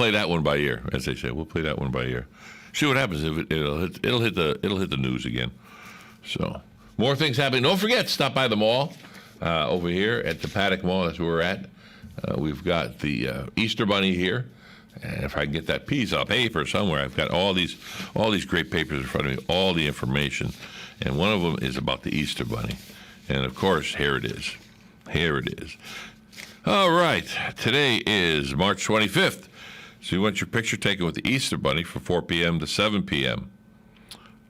play that one by ear, as they say. We'll play that one by ear. See what happens. If it'll hit the news again. So more things happening. Don't forget, stop by the mall over here at the Paddock Mall. That's where we're at. We've got the Easter Bunny here. And if I can get that piece of paper somewhere, I've got all these great papers in front of me, all the information, and one of them is about the Easter Bunny. And of course, here it is. Here it is. All right, today is March 25th. So you want your picture taken with the Easter Bunny from 4 p.m. to 7 p.m.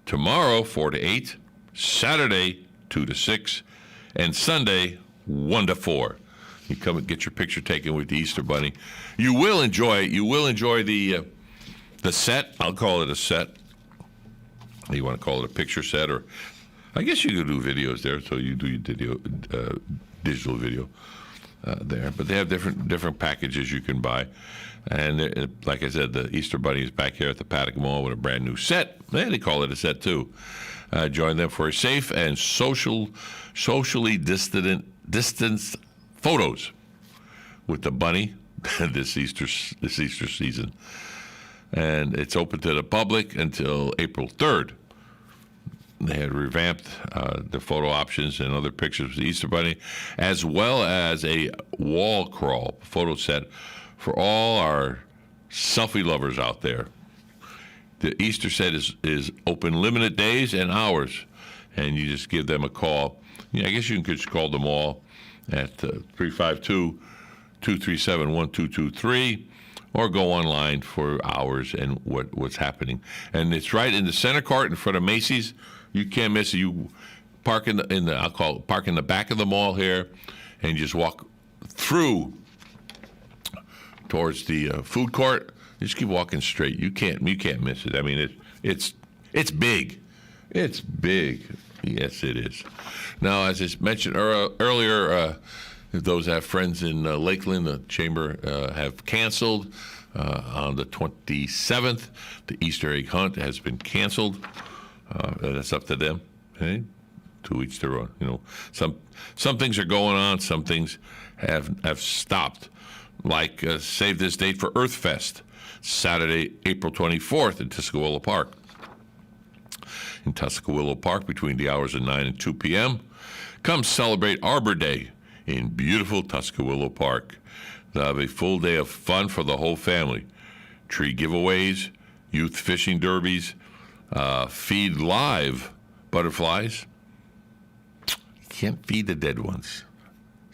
Tomorrow, 4 to 8. Saturday, 2 to 6. And Sunday, 1 to 4. You come and get your picture taken with the Easter Bunny. You will enjoy the set. I'll call it a set. You want to call it a picture set, or I guess you could do videos there. So you do your digital video there. But they have different packages you can buy. And like I said, the Easter Bunny is back here at the Paddock Mall with a brand new set. They call it a set too. Join them for a safe and socially distanced photos with the bunny this Easter season. And it's open to the public until April 3rd. They had revamped the photo options and other pictures of the Easter Bunny, as well as a wall crawl photo set for all our selfie lovers out there. The Easter set is open limited days and hours, and you just give them a call. I guess you can just call them all at 352-237-1223, or go online for hours and what's happening. And it's right in the center court in front of Macy's. You can't miss it. You park in the back of the mall here, and just walk through towards the food court. You just keep walking straight. You can't miss it. I mean, it's big. It's big. Yes, it is. Now, as I mentioned earlier, if those have friends in Lakeland, the Chamber have canceled on the 27th. The Easter egg hunt has been canceled. That's up to them. Okay? To each their own. Some things are going on. Some things have stopped. Like save this date for Earth Fest, Saturday, April 24th in Tuscaloosa Park. In Tuscaloosa Park between the hours of 9 and 2 p.m. Come celebrate Arbor Day in beautiful Tuscaloosa Park. They'll have a full day of fun for the whole family. Tree giveaways, youth fishing derbies, feed live butterflies. Can't feed the dead ones.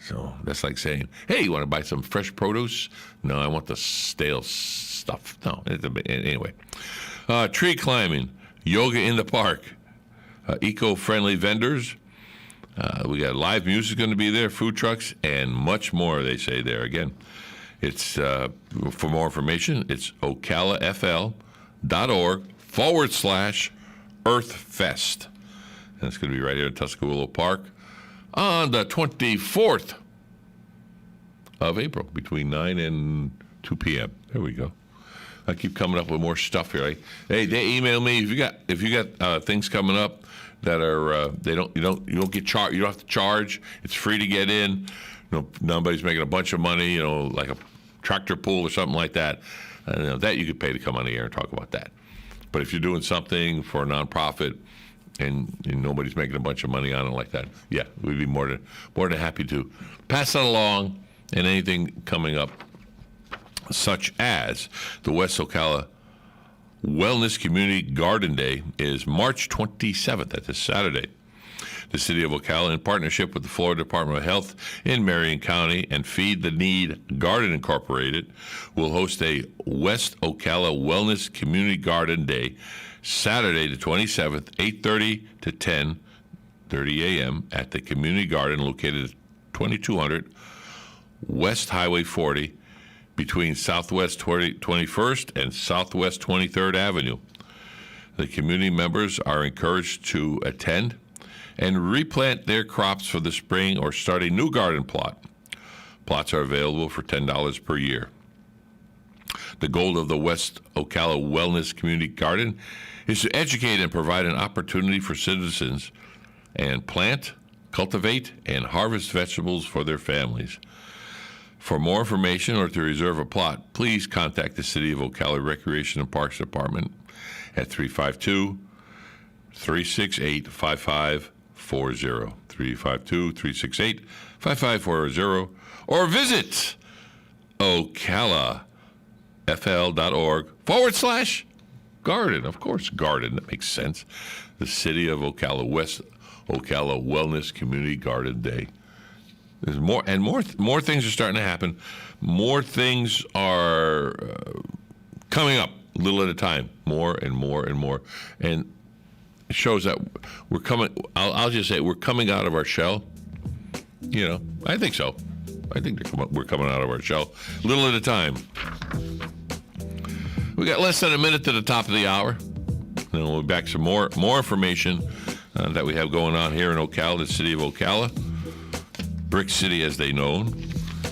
So that's like saying, hey, you want to buy some fresh produce? No, I want the stale stuff. No, anyway. Tree climbing, yoga in the park, eco-friendly vendors. We got live music going to be there, food trucks, and much more, they say there. Again, it's for more information, it's ocalafl.org/EarthFest. And it's going to be right here in Tuscaloosa Park on the 24th of April between 9 and 2 p.m. There we go. I keep coming up with more stuff here. Hey, they email me if you got things coming up that are you don't get charged. You don't have to charge. It's free to get in. Nobody's making a bunch of money. Like a tractor pull or something like that. That you could pay to come on the air and talk about that. But if you're doing something for a nonprofit and nobody's making a bunch of money on it like that, yeah, we'd be more than happy to pass that along. And anything coming up, such as the West Ocala Wellness Community Garden Day, is March 27th. That's a Saturday. The City of Ocala, in partnership with the Florida Department of Health in Marion County and Feed the Need Garden Incorporated, will host a West Ocala Wellness Community Garden Day, Saturday the 27th, 8:30 to 10:30 a.m. at the community garden located at 2200 West Highway 40 between Southwest 21st and Southwest 23rd Avenue. The community members are encouraged to attend and replant their crops for the spring or start a new garden plot. Plots are available for $10 per year. The goal of the West Ocala Wellness Community Garden is to educate and provide an opportunity for citizens and plant, cultivate, and harvest vegetables for their families. For more information or to reserve a plot, please contact the City of Ocala Recreation and Parks Department at 352-368-5540, 352-368-5540, or visit ocalafl.org/garden. Of course, garden, that makes sense. The City of Ocala, West Ocala Wellness Community Garden Day. There's more things are starting to happen. More things are coming up a little at a time, more and more and more. And it shows that we're coming, I'll just say, we're coming out of our shell. You know, I think so. I think we're coming out of our shell a little at a time. We got less than a minute to the top of the hour. Then we'll be back some more information that we have going on here in Ocala, the City of Ocala. Brick City, as they know,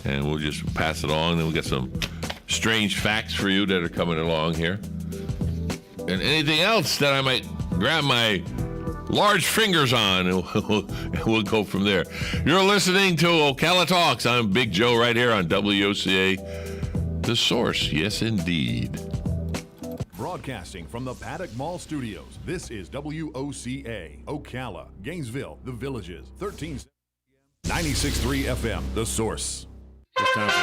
and we'll just pass it on. Then we'll get some strange facts for you that are coming along here. And anything else that I might grab my large fingers on, and we'll go from there. You're listening to Ocala Talks. I'm Big Joe right here on WOCA, The Source. Yes, indeed. Broadcasting from the Paddock Mall Studios, this is WOCA, Ocala, Gainesville, The Villages, 96.3 FM, The Source. It's time for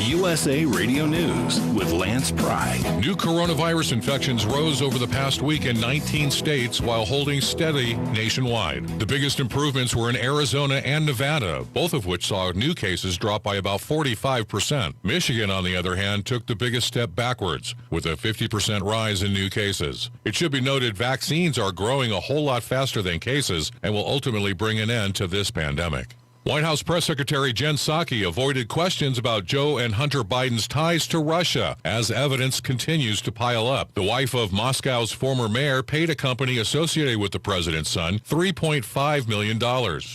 USA Radio News with Lance Pry. New coronavirus infections rose over the past week in 19 states while holding steady nationwide. The biggest improvements were in Arizona and Nevada, both of which saw new cases drop by about 45%. Michigan, on the other hand, took the biggest step backwards, with a 50% rise in new cases. It should be noted vaccines are growing a whole lot faster than cases and will ultimately bring an end to this pandemic. White House Press Secretary Jen Psaki avoided questions about Joe and Hunter Biden's ties to Russia as evidence continues to pile up. The wife of Moscow's former mayor paid a company associated with the president's son $3.5 million.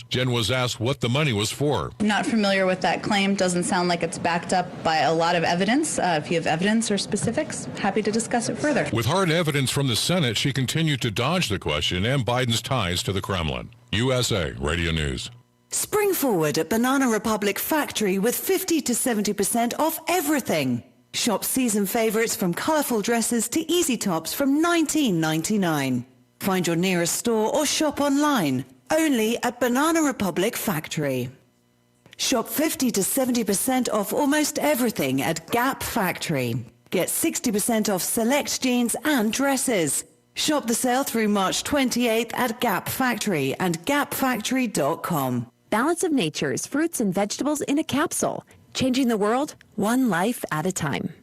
Jen was asked what the money was for. I'm not familiar with that claim. Doesn't sound like it's backed up by a lot of evidence. If you have evidence or specifics, happy to discuss it further. With hard evidence from the Senate, she continued to dodge the question and Biden's ties to the Kremlin. USA Radio News. Spring forward at Banana Republic Factory with 50 to 70% off everything. Shop season favorites from colorful dresses to easy tops from $19.99. Find your nearest store or shop online. Only at Banana Republic Factory. Shop 50 to 70% off almost everything at Gap Factory. Get 60% off select jeans and dresses. Shop the sale through March 28th at Gap Factory and gapfactory.com. Balance of Nature's fruits and vegetables in a capsule. Changing the world, one life at a time.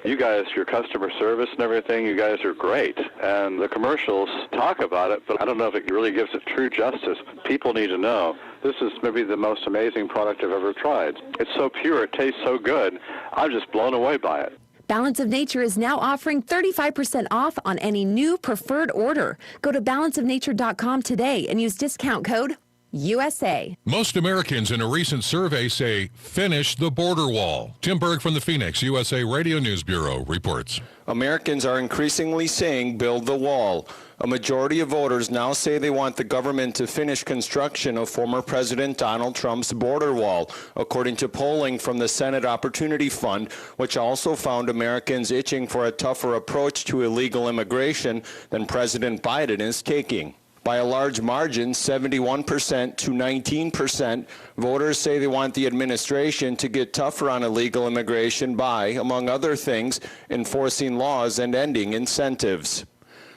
You guys, your customer service and everything, you guys are great. And the commercials talk about it, but I don't know if it really gives it true justice. People need to know. This is maybe the most amazing product I've ever tried. It's so pure, it tastes so good. I'm just blown away by it. Balance of Nature is now offering 35% off on any new preferred order. Go to balanceofnature.com today and use discount code USA. Most Americans in a recent survey say, finish the border wall. Tim Berg from the Phoenix USA Radio News Bureau reports. Americans are increasingly saying build the wall. A majority of voters now say they want the government to finish construction of former President Donald Trump's border wall, according to polling from the Senate Opportunity Fund, which also found Americans itching for a tougher approach to illegal immigration than President Biden is taking. By a large margin, 71% to 19%, voters say they want the administration to get tougher on illegal immigration by, among other things, enforcing laws and ending incentives.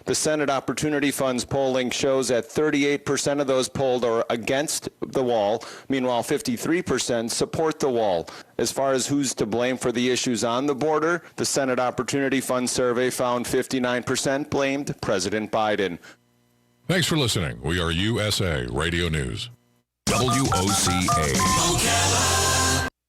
The Senate Opportunity Fund's polling shows that 38% of those polled are against the wall. Meanwhile, 53% support the wall. As far as who's to blame for the issues on the border, the Senate Opportunity Fund survey found 59% blamed President Biden. Thanks for listening. We are USA Radio News. WOCA.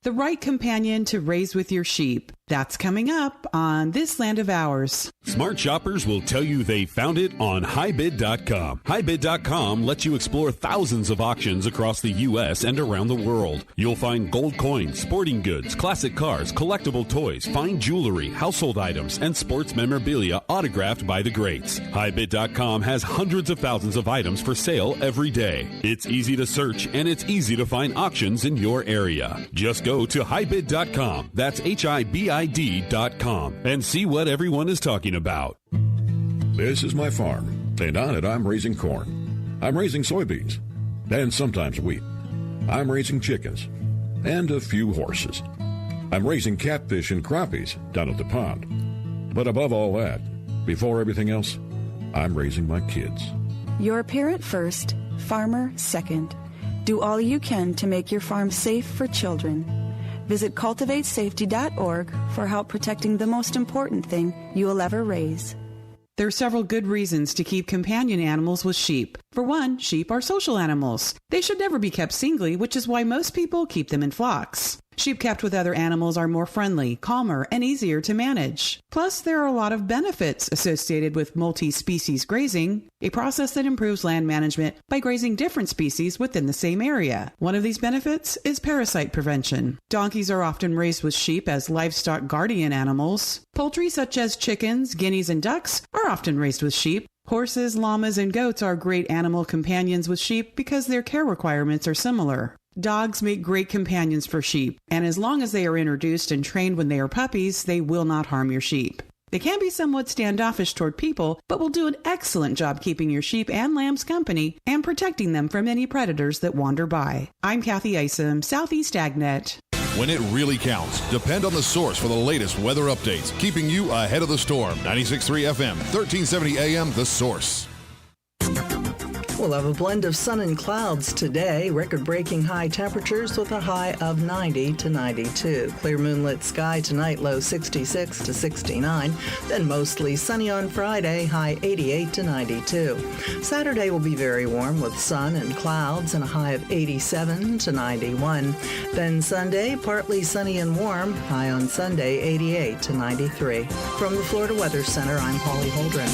The right companion to raise with your sheep. That's coming up on This Land of Ours. Smart shoppers will tell you they found it on highbid.com. Highbid.com lets you explore thousands of auctions across the U.S. and around the world. You'll find gold coins, sporting goods, classic cars, collectible toys, fine jewelry, household items, and sports memorabilia autographed by the greats. Highbid.com has hundreds of thousands of items for sale every day. It's easy to search and it's easy to find auctions in your area. Just go to highbid.com. That's HIBID.com and see what everyone is talking about. This is my farm, and on it I'm raising corn. I'm raising soybeans, and sometimes wheat. I'm raising chickens, and a few horses. I'm raising catfish and crappies down at the pond. But above all that, before everything else, I'm raising my kids. You're a parent first, farmer second. Do all you can to make your farm safe for children. Visit cultivatesafety.org for help protecting the most important thing you will ever raise. There are several good reasons to keep companion animals with sheep. For one, sheep are social animals. They should never be kept singly, which is why most people keep them in flocks. Sheep kept with other animals are more friendly, calmer, and easier to manage. Plus, there are a lot of benefits associated with multi-species grazing, a process that improves land management by grazing different species within the same area. One of these benefits is parasite prevention. Donkeys are often raised with sheep as livestock guardian animals. Poultry such as chickens, guineas, and ducks are often raised with sheep. Horses, llamas, and goats are great animal companions with sheep because their care requirements are similar. Dogs make great companions for sheep, and as long as they are introduced and trained when they are puppies, they will not harm your sheep. They can be somewhat standoffish toward people, but will do an excellent job keeping your sheep and lambs company and protecting them from any predators that wander by. I'm Kathy Isom, Southeast AgNet. When it really counts, depend on the source for the latest weather updates, keeping you ahead of the storm. 96.3 FM, 1370 AM, The Source. We'll have a blend of sun and clouds today. Record-breaking high temperatures with a high of 90 to 92. Clear moonlit sky tonight, low 66 to 69. Then mostly sunny on Friday, high 88 to 92. Saturday will be very warm with sun and clouds and a high of 87 to 91. Then Sunday, partly sunny and warm, high on Sunday, 88 to 93. From the Florida Weather Center, I'm Holly Holdren.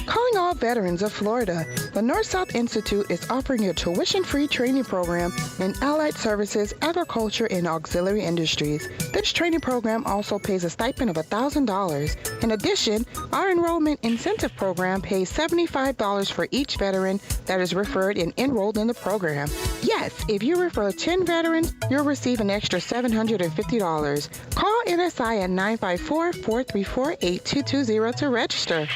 Calling all veterans of Florida, the North-South Institute is offering a tuition-free training program in allied services, agriculture, and auxiliary industries. This training program also pays a stipend of $1,000. In addition, our enrollment incentive program pays $75 for each veteran that is referred and enrolled in the program. Yes, if you refer 10 veterans, you'll receive an extra $750. Call NSI at 954-434-8220 to register.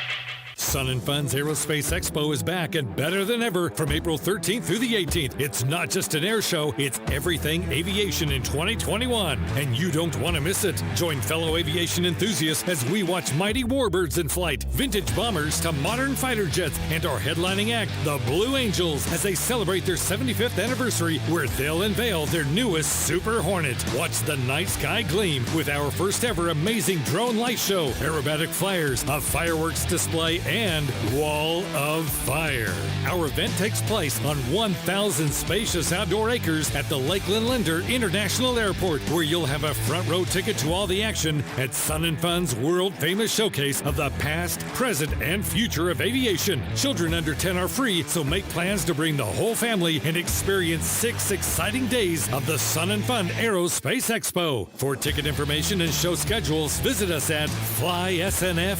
Sun and Fun's Aerospace Expo is back and better than ever from April 13th through the 18th. It's not just an air show, it's everything aviation in 2021. And you don't want to miss it. Join fellow aviation enthusiasts as we watch mighty warbirds in flight, vintage bombers to modern fighter jets, and our headlining act, the Blue Angels, as they celebrate their 75th anniversary, where they'll unveil their newest Super Hornet. Watch the night sky gleam with our first ever amazing drone light show, aerobatic flyers, a fireworks display, and Wall of Fire. Our event takes place on 1,000 spacious outdoor acres at the Lakeland Linder International Airport, where you'll have a front row ticket to all the action at Sun and Fun's world-famous showcase of the past, present, and future of aviation. Children under 10 are free, so make plans to bring the whole family and experience 6 exciting days of the Sun and Fun Aerospace Expo. For ticket information and show schedules, visit us at flysnf.org.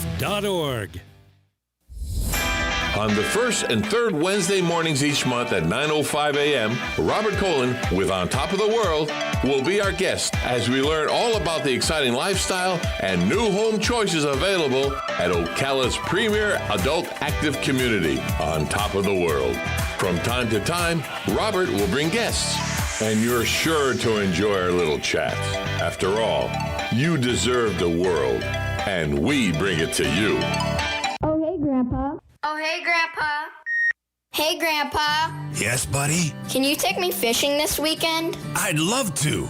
On the first and third Wednesday mornings each month at 9:05 a.m., Robert Colin with On Top of the World will be our guest as we learn all about the exciting lifestyle and new home choices available at Ocala's premier adult active community, On Top of the World. From time to time, Robert will bring guests, and you're sure to enjoy our little chats. After all, you deserve the world, and we bring it to you. Oh, hey, Grandpa. Oh, hey, Grandpa. Hey, Grandpa. Yes, buddy? Can you take me fishing this weekend? I'd love to.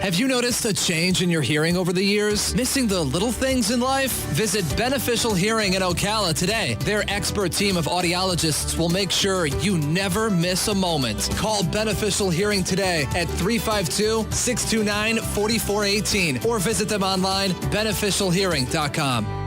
Have you noticed a change in your hearing over the years? Missing the little things in life? Visit Beneficial Hearing in Ocala today. Their expert team of audiologists will make sure you never miss a moment. Call Beneficial Hearing today at 352-629-4418 or visit them online, beneficialhearing.com.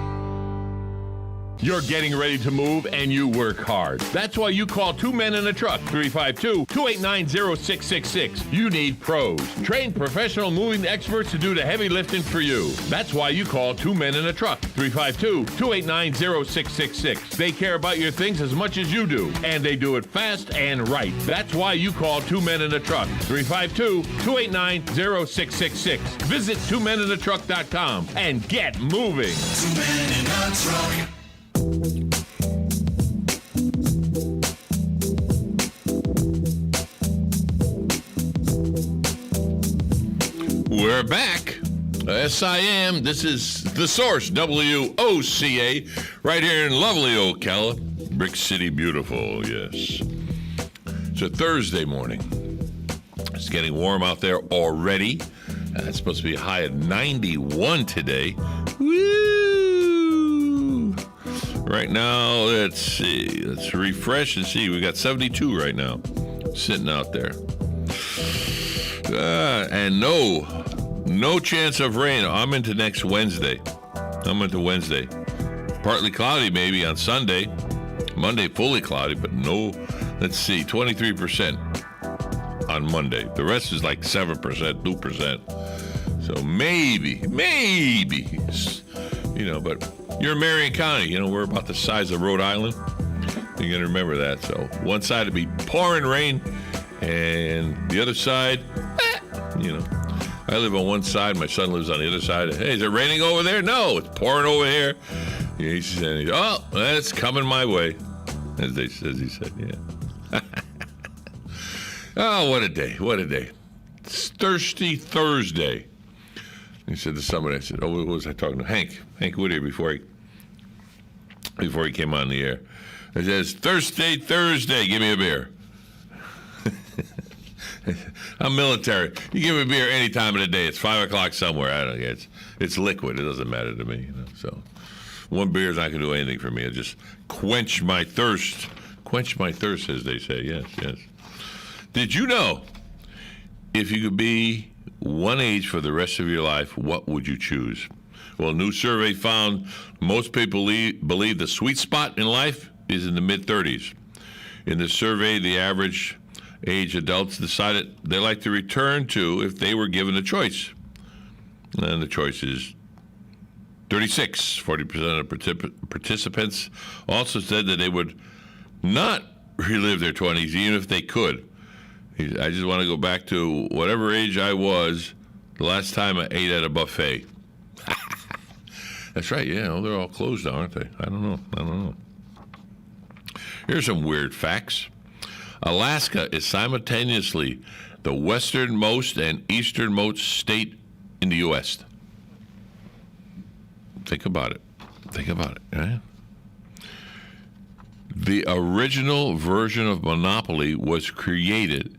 You're getting ready to move and you work hard. That's why you call Two Men in a Truck, 352-289-0666. You need pros. Trained professional moving experts to do the heavy lifting for you. That's why you call Two Men in a Truck, 352-289-0666. They care about your things as much as you do, and they do it fast and right. That's why you call Two Men in a Truck, 352-289-0666. Visit twomeninatruck.com and get moving. 2 Men in a Truck. We're back. SIM. This is The Source, WOCA, right here in lovely Ocala. Brick City, beautiful, yes. It's a Thursday morning. It's getting warm out there already. It's supposed to be a high of 91 today. Woo! Right now, let's see. Let's refresh and see. We got 72 right now sitting out there. And no chance of rain. I'm into next Wednesday. Partly cloudy maybe on Sunday. Monday, fully cloudy, but no. Let's see, 23% on Monday. The rest is like 7%, 2%. So maybe, but you're in Marion County. We're about the size of Rhode Island. You got to remember that. So one side would be pouring rain, and the other side, I live on one side. My son lives on the other side. Hey, is it raining over there? No, it's pouring over here. He said, oh, it's coming my way, as he said, yeah. Oh, what a day. It's Thirsty Thursday. He said to somebody, I said, what was I talking to? Hank Whittier before he came on the air. He says, Thirsty Thursday, give me a beer. I'm military. You give me a beer any time of the day. It's 5 o'clock somewhere. I don't know. It's liquid. It doesn't matter to me. So one beer is not going to do anything for me. It'll just quench my thirst. Quench my thirst, as they say. Yes. Did you know if you could be one age for the rest of your life, what would you choose? Well, a new survey found most people believe the sweet spot in life is in the mid-30s. In the survey, the average age adults decided they like to return to if they were given a choice. And the choice is 36. 40% of participants also said that they would not relive their 20s, even if they could. I just want to go back to whatever age I was the last time I ate at a buffet. That's right, yeah. They're all closed now, aren't they? I don't know. Here's some weird facts. Alaska is simultaneously the westernmost and easternmost state in the U.S. Think about it, right? The original version of Monopoly was created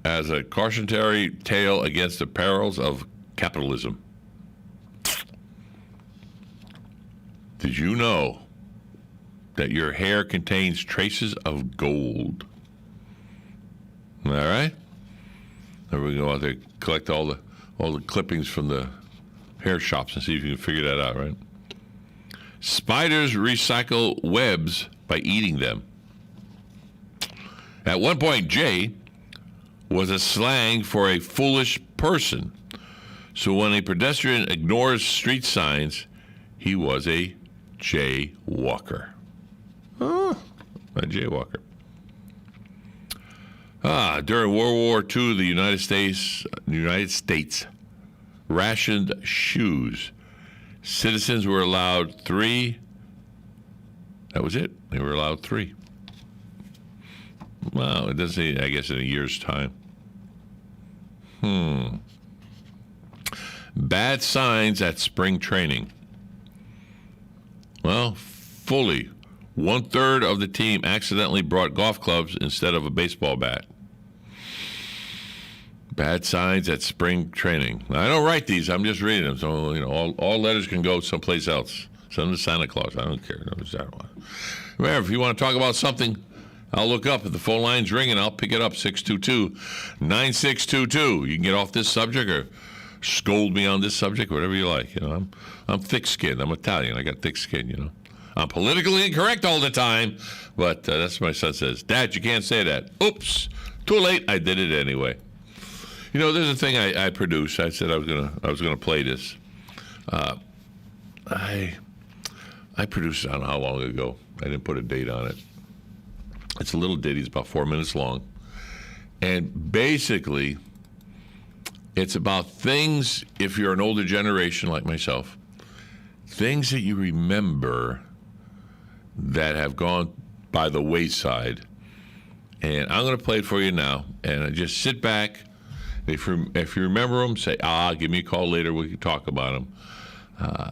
as a cautionary tale against the perils of capitalism. Did you know that your hair contains traces of gold? All right? Then we go out there, collect all the clippings from the hair shops and see if you can figure that out, right? Spiders recycle webs by eating them. At one point, Jay was a slang for a foolish person. So when a pedestrian ignores street signs, he was a jaywalker. Oh, a jaywalker. During World War II, the United States rationed shoes. Citizens were allowed 3. That was it. They were allowed 3. Well, it doesn't say, I guess, in a year's time. Bad signs at spring training. Well, fully 1/3 of the team accidentally brought golf clubs instead of a baseball bat. Bad signs at spring training. I don't write these. I'm just reading them. So, all letters can go someplace else. Send them to Santa Claus. I don't care. Remember, if you want to talk about something, I'll look up. If the phone line's ringing, I'll pick it up. 622-9622. You can get off this subject or scold me on this subject, whatever you like. I'm thick-skinned. I'm Italian. I got thick skin, I'm politically incorrect all the time, but that's what my son says. Dad, you can't say that. Oops. Too late. I did it anyway. There's a thing I produced. I said I was gonna play this. I produced it, I don't know how long ago. I didn't put a date on it. It's a little ditty. It's about 4 minutes long. And basically, it's about things, if you're an older generation like myself, things that you remember that have gone by the wayside. And I'm going to play it for you now. And just sit back. If you remember them, say, give me a call later. We can talk about them.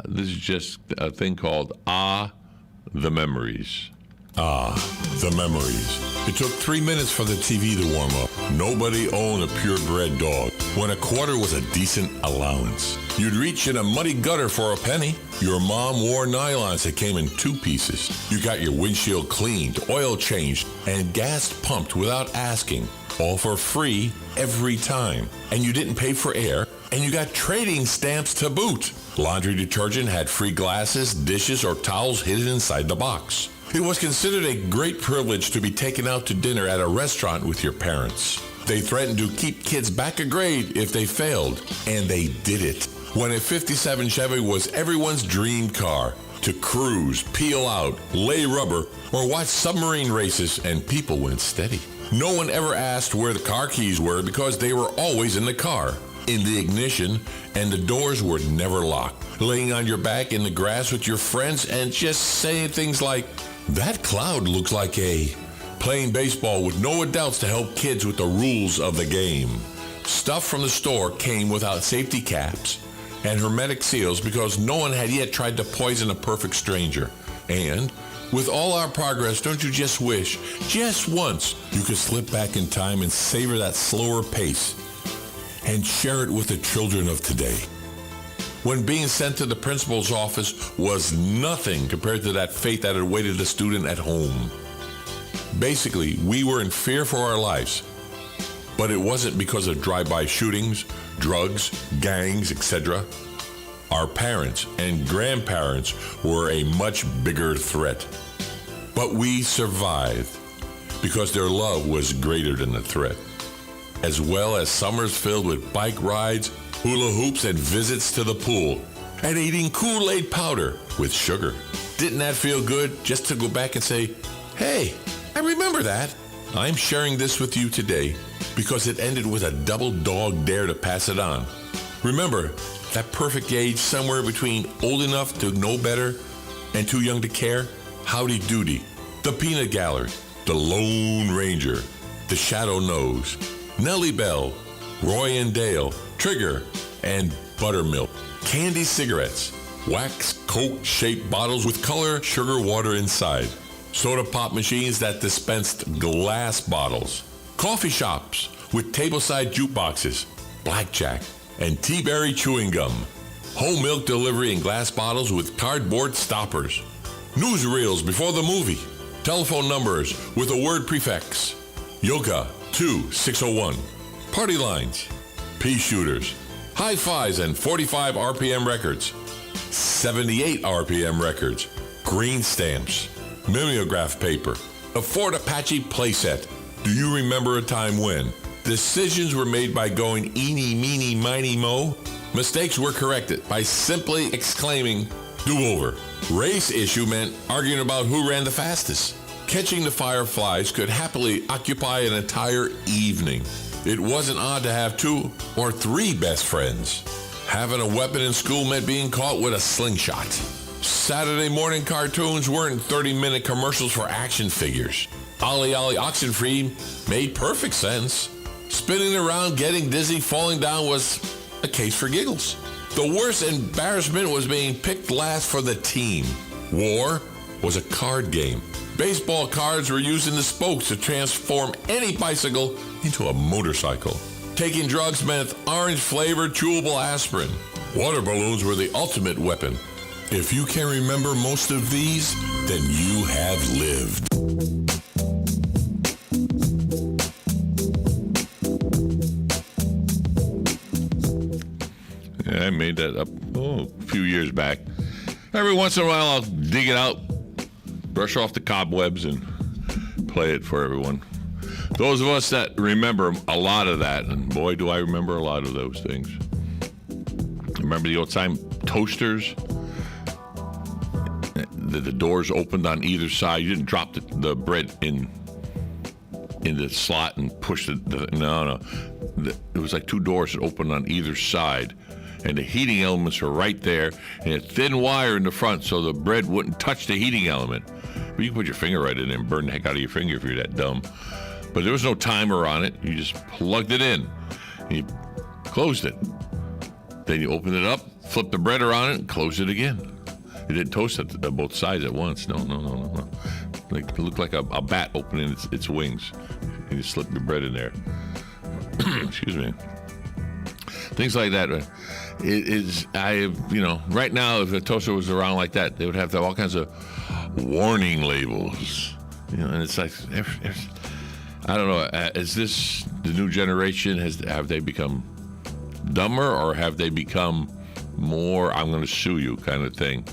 This is just a thing called the Memories. The Memories. It took 3 minutes for the TV to warm up. Nobody owned a purebred dog when a quarter was a decent allowance. You'd reach in a muddy gutter for a penny. Your mom wore nylons that came in 2 pieces. You got your windshield cleaned, oil changed, and gas pumped without asking. All for free every time. And you didn't pay for air, and you got trading stamps to boot. Laundry detergent had free glasses, dishes, or towels hidden inside the box. It was considered a great privilege to be taken out to dinner at a restaurant with your parents. They threatened to keep kids back a grade if they failed, and they did it. When a 57 Chevy was everyone's dream car, to cruise, peel out, lay rubber, or watch submarine races, and people went steady. No one ever asked where the car keys were because they were always in the car, in the ignition, and the doors were never locked. Laying on your back in the grass with your friends and just saying things like, "That cloud looks like a..." Playing baseball with no adults to help kids with the rules of the game. Stuff from the store came without safety caps and hermetic seals because no one had yet tried to poison a perfect stranger. And with all our progress, don't you just wish, just once, you could slip back in time and savor that slower pace and share it with the children of today? When being sent to the principal's office was nothing compared to that fate that awaited the student at home. Basically, we were in fear for our lives, but it wasn't because of drive-by shootings, drugs, gangs, etc. Our parents and grandparents were a much bigger threat. But we survived because their love was greater than the threat. As well as summers filled with bike rides, hula hoops, and visits to the pool, and eating Kool-Aid powder with sugar. Didn't that feel good just to go back and say, "Hey, I remember that"? I'm sharing this with you today because it ended with a double dog dare to pass it on. Remember that perfect age somewhere between old enough to know better and too young to care? Howdy Doody, the Peanut Gallery, the Lone Ranger, the Shadow Nose, Nellie Bell, Roy and Dale, Trigger, and Buttermilk. Candy cigarettes, wax Coke-shaped bottles with color sugar water inside. Soda pop machines that dispensed glass bottles. Coffee shops with tableside jukeboxes, blackjack, and tea-berry chewing gum. Whole milk delivery in glass bottles with cardboard stoppers. Newsreels before the movie. Telephone numbers with a word prefix. WOCA 2601. Party lines. Pea shooters. Hi-Fis and 45 RPM records. 78 RPM records. Green stamps. Mimeograph paper. A Ford Apache playset. Do you remember a time when decisions were made by going eeny, meeny, miny, mo? Mistakes were corrected by simply exclaiming, "Do-over." Race issue meant arguing about who ran the fastest. Catching the fireflies could happily occupy an entire evening. It wasn't odd to have 2 or 3 best friends. Having a weapon in school meant being caught with a slingshot. Saturday morning cartoons weren't 30-minute commercials for action figures. Ollie Ollie Oxenfree made perfect sense. Spinning around, getting dizzy, falling down was a case for giggles. The worst embarrassment was being picked last for the team. War was a card game. Baseball cards were using the spokes to transform any bicycle into a motorcycle. taking drugs meant orange-flavored chewable aspirin. Water balloons were the ultimate weapon. If you can remember most of these, then you have lived. Yeah, I made that up a few years back. Every once in a while, I'll dig it out, brush off the cobwebs, and play it for everyone. Those of us that remember a lot of that, and boy, do I remember a lot of those things. Remember the old time toasters? The doors opened on either side. You didn't drop the bread in the slot and push it. No. It was like two doors that opened on either side. And the heating elements are right there, and a thin wire in the front so the bread wouldn't touch the heating element. But you can put your finger right in there and burn the heck out of your finger if you're that dumb. But there was no timer on it. You just plugged it in, and you closed it. Then you opened it up, flipped the bread around it, and closed it again. It didn't toast at both sides at once. No. Like, it looked like a bat opening its wings. And you slip your bread in there. Excuse me. Things like that. Right now, if a toaster was around like that, they would have to have all kinds of warning labels. And it's like, I don't know, is this the new generation? Have they become dumber, or have they become more, I'm going to sue you kind of thing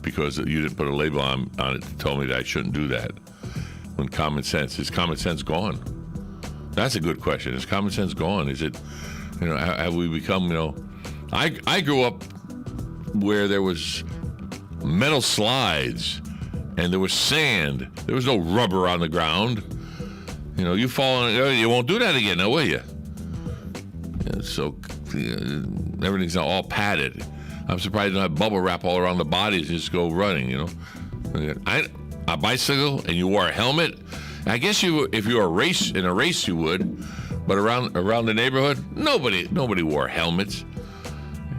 because you didn't put a label on it that told me that I shouldn't do that? When is common sense gone? That's a good question. Is common sense gone? Is it, have we become, I grew up where there was metal slides and there was sand. There was no rubber on the ground. You fall on it, you won't do that again, now will you? So everything's now all padded. I'm surprised you don't have bubble wrap all around the bodies and just go running, A bicycle and you wore a helmet, I guess if you were in a race you would, but around the neighborhood, nobody wore helmets.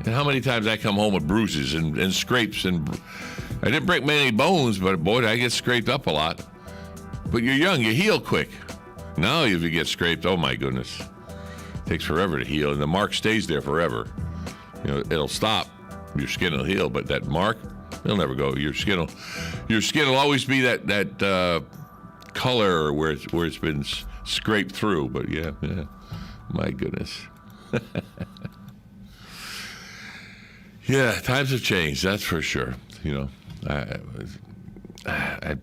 And how many times I come home with bruises and scrapes, and I didn't break many bones, but boy, I get scraped up a lot. But you're young, you heal quick. Now if you get scraped, oh my goodness, it takes forever to heal, and the mark stays there forever. It'll stop, your skin will heal, but that mark, it'll never go. Your skin will always be that color where it's been scraped through. But yeah, my goodness. Yeah, times have changed, that's for sure. It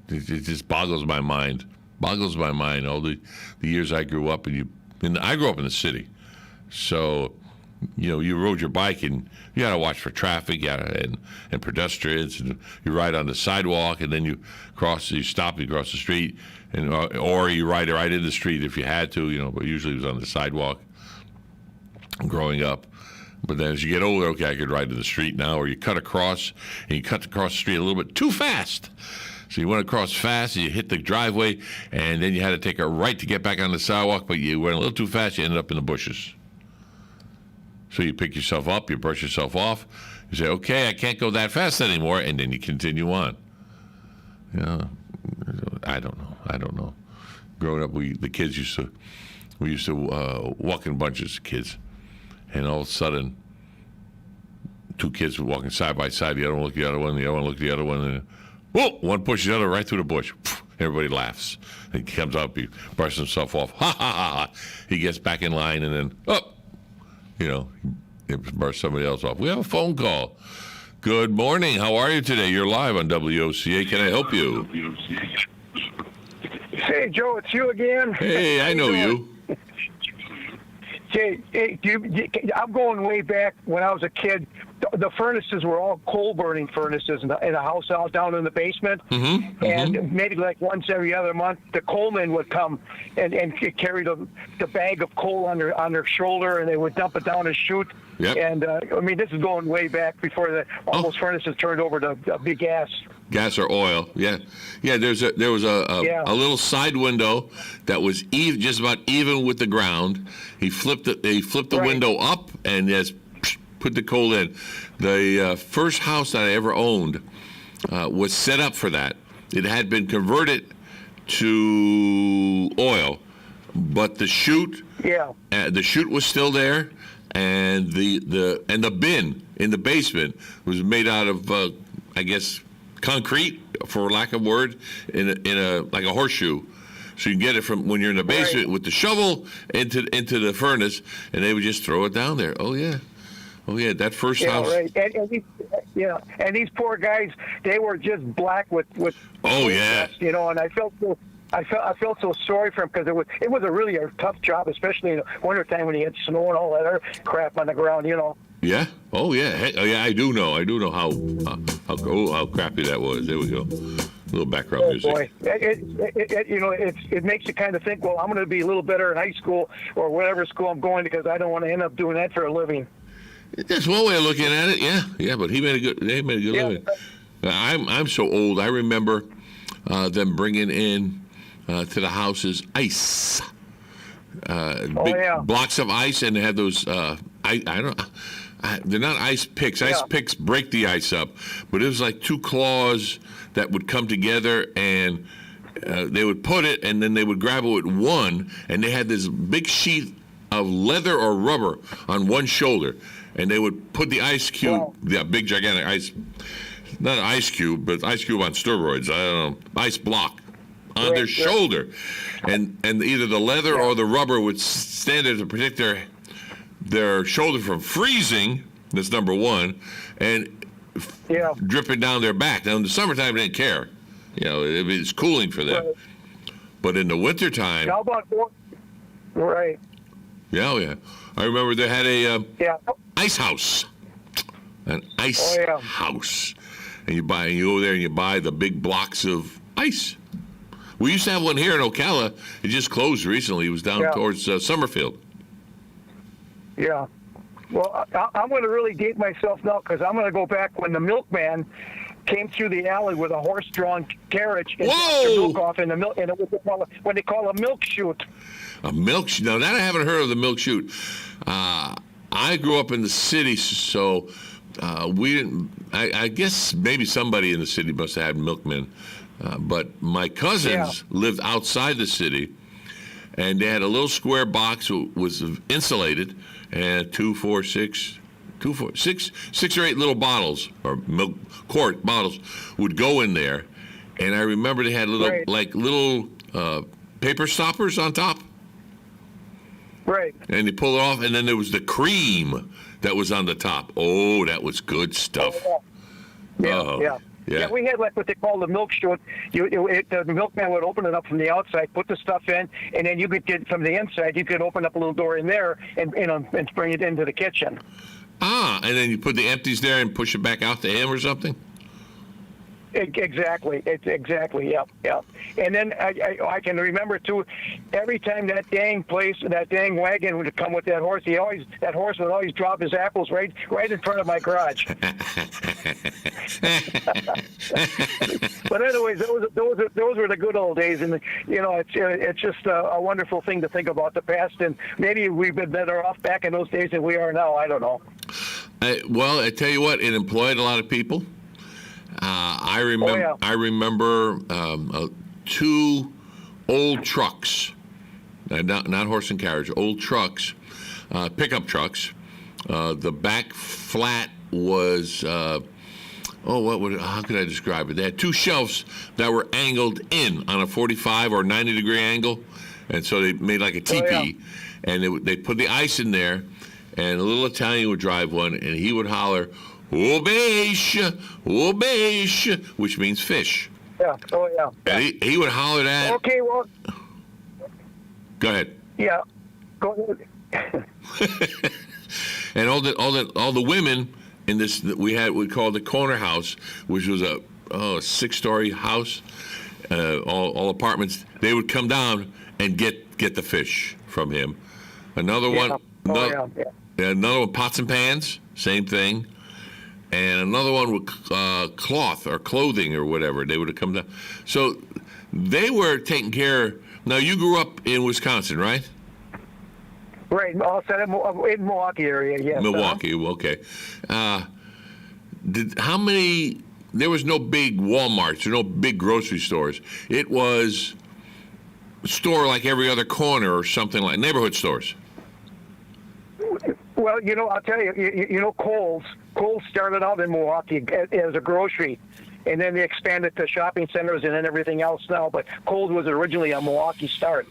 just boggles my mind. All the years I grew up, and I grew up in the city, so you rode your bike and you got to watch for traffic, and pedestrians, and you ride on the sidewalk, and then you stop, you cross the street, and or you ride right in the street if you had to, but usually it was on the sidewalk. Growing up. But then as you get older, okay, I could ride to the street now, or you cut across, and you cut across the street a little bit too fast. So you went across fast, and you hit the driveway, and then you had to take a right to get back on the sidewalk, but you went a little too fast, you ended up in the bushes. So you pick yourself up, you brush yourself off, you say, okay, I can't go that fast anymore, and then you continue on. I don't know. Growing up, we used to walk in bunches of kids. And all of a sudden, two kids were walking side by side. The other one looked at the other one. The other one looked at the other one. And whoa! One pushes the other right through the bush. Everybody laughs. He comes up. He brushes himself off. Ha ha ha! He gets back in line, and then he brushes somebody else off. We have a phone call. Good morning. How are you today? You're live on WOCA. Can I help you? Hey, Joe, it's you again. Hey, I know you. Hey, I'm going way back when I was a kid. The furnaces were all coal-burning furnaces in the house out down in the basement. Mm-hmm. And maybe like once every other month, the coalmen would come and carry the bag of coal on their shoulder, and they would dump it down a chute. Yep. And, this is going way back before all those furnaces turned over to big gas. Gas or oil, yeah. There was a little side window that was just about even with the ground. He flipped the window up and just put the coal in. The first house that I ever owned was set up for that. It had been converted to oil, but the chute Yeah. The chute was still there, and the bin in the basement was made out of, I guess, concrete, for lack of word, in a like a horseshoe. So you can get it from when you're in the basement with the shovel into the furnace, and they would just throw it down there. Oh yeah, that first house. Right. And these poor guys, they were just black with. Oh yeah. You know, and I felt so sorry for them because it was really a tough job, especially in the wintertime when you had snow and all that other crap on the ground. You know. Yeah. Oh yeah. Hey, oh yeah. I do know how crappy that was. There we go. A little background music. Boy, it makes you kind of think. Well, I'm going to be a little better in high school or whatever school I'm going because I don't want to end up doing that for a living. That's one way of looking at it. Yeah. But they made a good living. I'm so old. I remember them bringing in to the houses ice. Blocks of ice, and they had those. They're not ice picks. Ice picks break the ice up, but it was like two claws that would come together, and they would put it, and then they would grab it with one, and they had this big sheet of leather or rubber on one shoulder, and they would put the ice cube, the big gigantic ice, not an ice cube, but ice cube on steroids, I don't know, ice block on their shoulder, and either the leather or the rubber would stand there to protect their shoulder from freezing. That's number one, and dripping down their back. Now in the summertime, they didn't care. You know, it's cooling for them. Right. But in the wintertime, how about right? Yeah. I remember they had a ice house, an ice house, and you go there and you buy the big blocks of ice. We used to have one here in Ocala. It just closed recently. It was down towards Summerfield. Yeah. Well, I'm going to really date myself now because I'm going to go back when the milkman came through the alley with a horse-drawn carriage and dropped the milk off in the milk, and it was what they call a milk chute. A milk chute? Now, that I haven't heard of the milk chute. I grew up in the city, so we didn't. I guess maybe somebody in the city must have had milkmen. But my cousins lived outside the city, and they had a little square box that was insulated, and 6 or 8 little bottles or milk quart bottles would go in there, and I remember they had little paper stoppers on top. Right. And you pull it off, and then there was the cream that was on the top. Oh, that was good stuff. Yeah, we had like what they call the milk chute. The milkman would open it up from the outside, put the stuff in, and then you could get from the inside. You could open up a little door in there and bring it into the kitchen. And then you put the empties there and push it back out to him or something. Exactly. Yeah. And then I can remember too. Every time that dang wagon would come with that horse, that horse would always drop his apples right in front of my garage. But anyways, those were the good old days, and it's just a wonderful thing to think about the past, and maybe we've been better off back in those days than we are now. I don't know. Well, I tell you what, it employed a lot of people. I remember 2 old trucks, not horse and carriage, old trucks, pickup trucks. The back flat was, how could I describe it? They had 2 shelves that were angled in on a 45 or 90-degree angle, and so they made like a teepee, and they put the ice in there, and a little Italian would drive one, and he would holler, "O beche," which means fish. Yeah. Oh yeah. And he would holler that. Okay, well. Go ahead. Yeah. Go ahead. And all the women in this we called the corner house, which was a 6-story house, all apartments. They would come down and get the fish from him. Another one. Another one, pots and pans, same thing. And another one with cloth or clothing or whatever. They would have come down. So they were taking care. Now, you grew up in Wisconsin, right? Right. Also in Milwaukee area, yes. Milwaukee, okay. How many? There was no big Walmarts or no big grocery stores. It was store like every other corner or something like neighborhood stores? Well, I'll tell you, Kohl's started out in Milwaukee as a grocery, and then they expanded to shopping centers and then everything else now. But Kohl's was originally a Milwaukee start.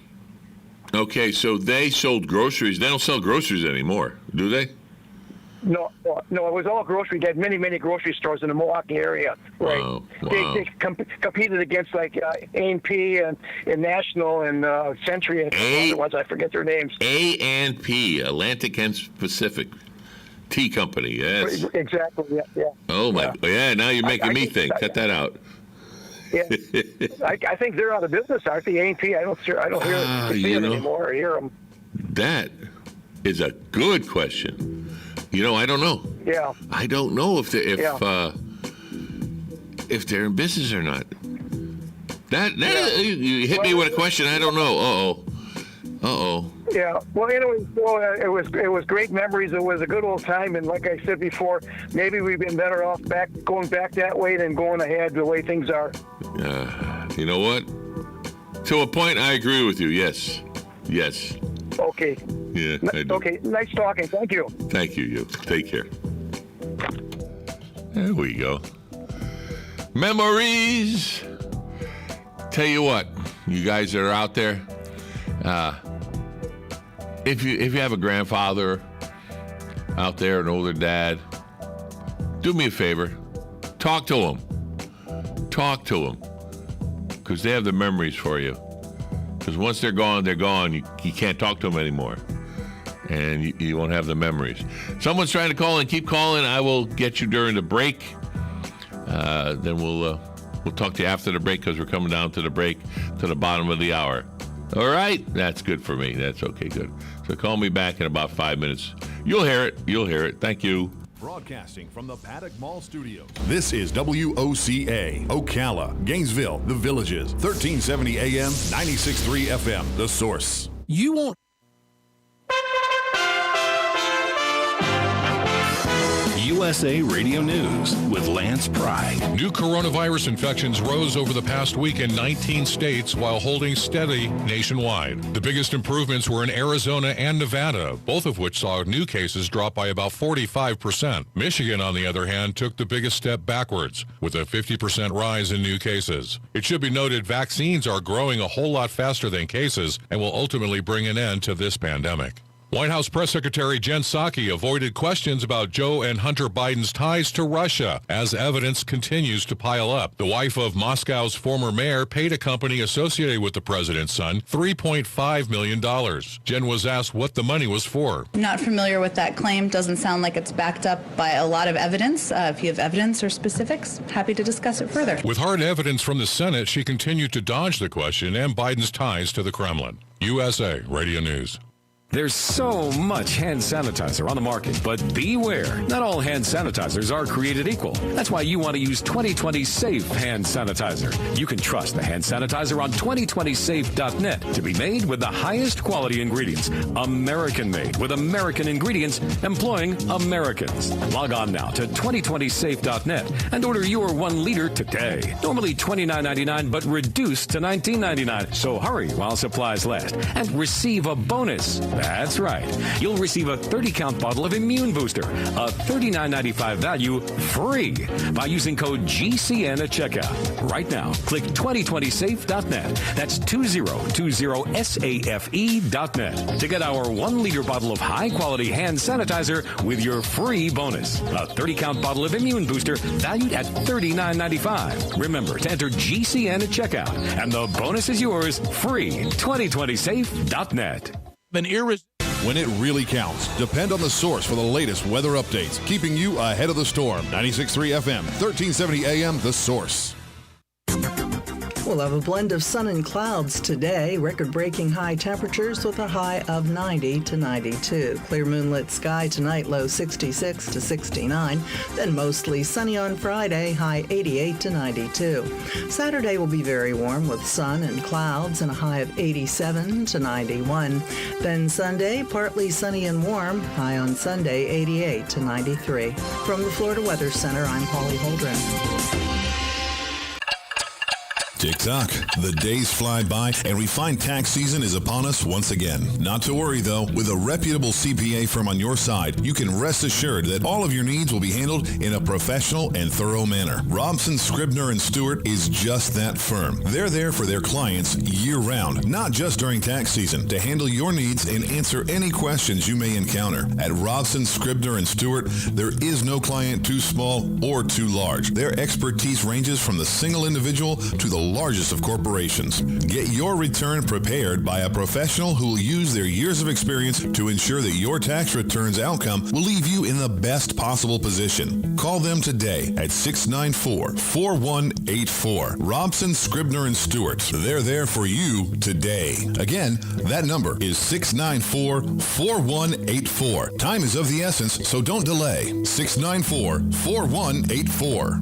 Okay, so they sold groceries. They don't sell groceries anymore, do they? No, it was all grocery. They had many, many grocery stores in the Milwaukee area. Right. Wow. They competed against like A&P and National and Century and other ones. I forget their names. A&P, Atlantic and Pacific Tea Company. Yes. Exactly. Yeah. Oh my. Yeah. Now you're making me think. Cut that out. Yeah. I think they're out of business. Aren't they? A&P. I don't see them anymore or hear them. That is a good question. I don't know. Yeah. I don't know if they're in business or not. You hit me with a question. I don't know. Uh-oh. Yeah. Well, anyway, it was great memories. It was a good old time, and like I said before, maybe we've been better off going back that way than going ahead the way things are. You know what? To a point, I agree with you. Yes. Okay. Yeah, I do. Okay, nice talking. Thank you. Thank you. You take care. There we go. Memories. Tell you what, you guys that are out there, if you have a grandfather out there, an older dad, do me a favor, talk to them, because they have the memories for you. Because once they're gone, You can't talk to them anymore. And you won't have the memories. Someone's trying to call in. Keep calling. I will get you during the break. Then we'll talk to you after the break because we're coming down to the break to the bottom of the hour. All right? That's good for me. That's okay, good. So call me back in about 5 minutes. You'll hear it. Thank you. Broadcasting from the Paddock Mall Studios. This is WOCA, Ocala, Gainesville, The Villages, 1370 AM, 96.3 FM, The Source. You won't. USA Radio News with Lance Pry. New coronavirus infections rose over the past week in 19 states while holding steady nationwide. The biggest improvements were in Arizona and Nevada, both of which saw new cases drop by about 45%. Michigan, on the other hand, took the biggest step backwards, with a 50% rise in new cases. It should be noted vaccines are growing a whole lot faster than cases and will ultimately bring an end to this pandemic. White House Press Secretary Jen Psaki avoided questions about Joe and Hunter Biden's ties to Russia as evidence continues to pile up. The wife of Moscow's former mayor paid a company associated with the president's son $3.5 million. Jen was asked what the money was for. I'm not familiar with that claim. Doesn't sound like it's backed up by a lot of evidence. If you have evidence or specifics, happy to discuss it further. With hard evidence from the Senate, she continued to dodge the question and Biden's ties to the Kremlin. USA Radio News. There's so much hand sanitizer on the market, but beware, not all hand sanitizers are created equal. That's why you want to use 2020 Safe hand sanitizer. You can trust the hand sanitizer on 2020safe.net to be made with the highest quality ingredients, American made with American ingredients, employing Americans. Log on now to 2020safe.net and order your 1 liter today. Normally $29.99, but reduced to $19.99. So hurry while supplies last and receive a bonus. That's right. You'll receive a 30-count bottle of Immune Booster, a $39.95 value, free by using code GCN at checkout. Right now, click 2020safe.net. That's 2020safe.net to get our 1 liter bottle of high-quality hand sanitizer with your free bonus. A 30-count bottle of Immune Booster valued at $39.95. Remember to enter GCN at checkout, and the bonus is yours free. 2020safe.net. When it really counts, depend on the source for the latest weather updates, keeping you ahead of the storm. 96.3 FM, 1370 AM, The Source. We'll have a blend of sun and clouds today, record-breaking high temperatures with a high of 90 to 92. Clear moonlit sky tonight, low 66 to 69. Then mostly sunny on Friday, high 88 to 92. Saturday will be very warm with sun and clouds and a high of 87 to 91. Then Sunday, partly sunny and warm, high on Sunday, 88 to 93. From the Florida Weather Center, I'm Holly Holdren. Tick-tock. The days fly by, and we find tax season is upon us once again. Not to worry, though. With a reputable CPA firm on your side, you can rest assured that all of your needs will be handled in a professional and thorough manner. Robson, Scribner, and Stewart is just that firm. They're there for their clients year-round, not just during tax season, to handle your needs and answer any questions you may encounter. At Robson, Scribner, and Stewart, there is no client too small or too large. Their expertise ranges from the single individual to the largest of corporations. Get your return prepared by a professional who will use their years of experience to ensure that your tax return's outcome will leave you in the best possible position. Call them today at 694-4184. Robson, Scribner, and Stewart. They're there for you today. Again, that number is 694-4184. Time is of the essence, so don't delay. 694-4184.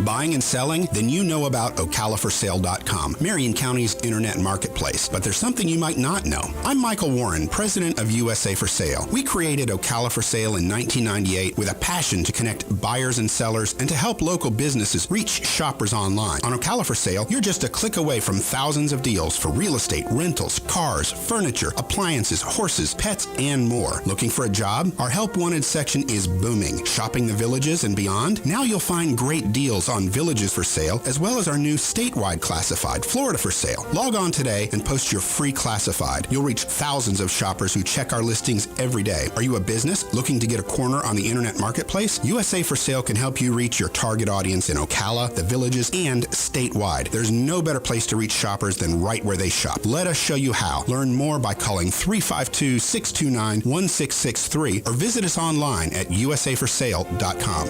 Buying and selling? Then you know about OcalaForSale.com, Marion County's internet marketplace. But there's something you might not know. I'm Michael Warren, president of USA for Sale. We created Ocala for Sale in 1998 with a passion to connect buyers and sellers and to help local businesses reach shoppers online. On Ocala for Sale, you're just a click away from thousands of deals for real estate, rentals, cars, furniture, appliances, horses, pets, and more. Looking for a job? Our Help Wanted section is booming. Shopping the villages and beyond? Now you'll find great deals on villages for sale, as well as our new statewide classified, Florida for Sale. Log on today and post your free classified. You'll reach thousands of shoppers who check our listings every day. Are you a business looking to get a corner on the internet marketplace? USA for Sale can help you reach your target audience in Ocala, the villages, and statewide. There's no better place to reach shoppers than right where they shop. Let us show you how. Learn more by calling 352-629-1663 or visit us online at usaforsale.com.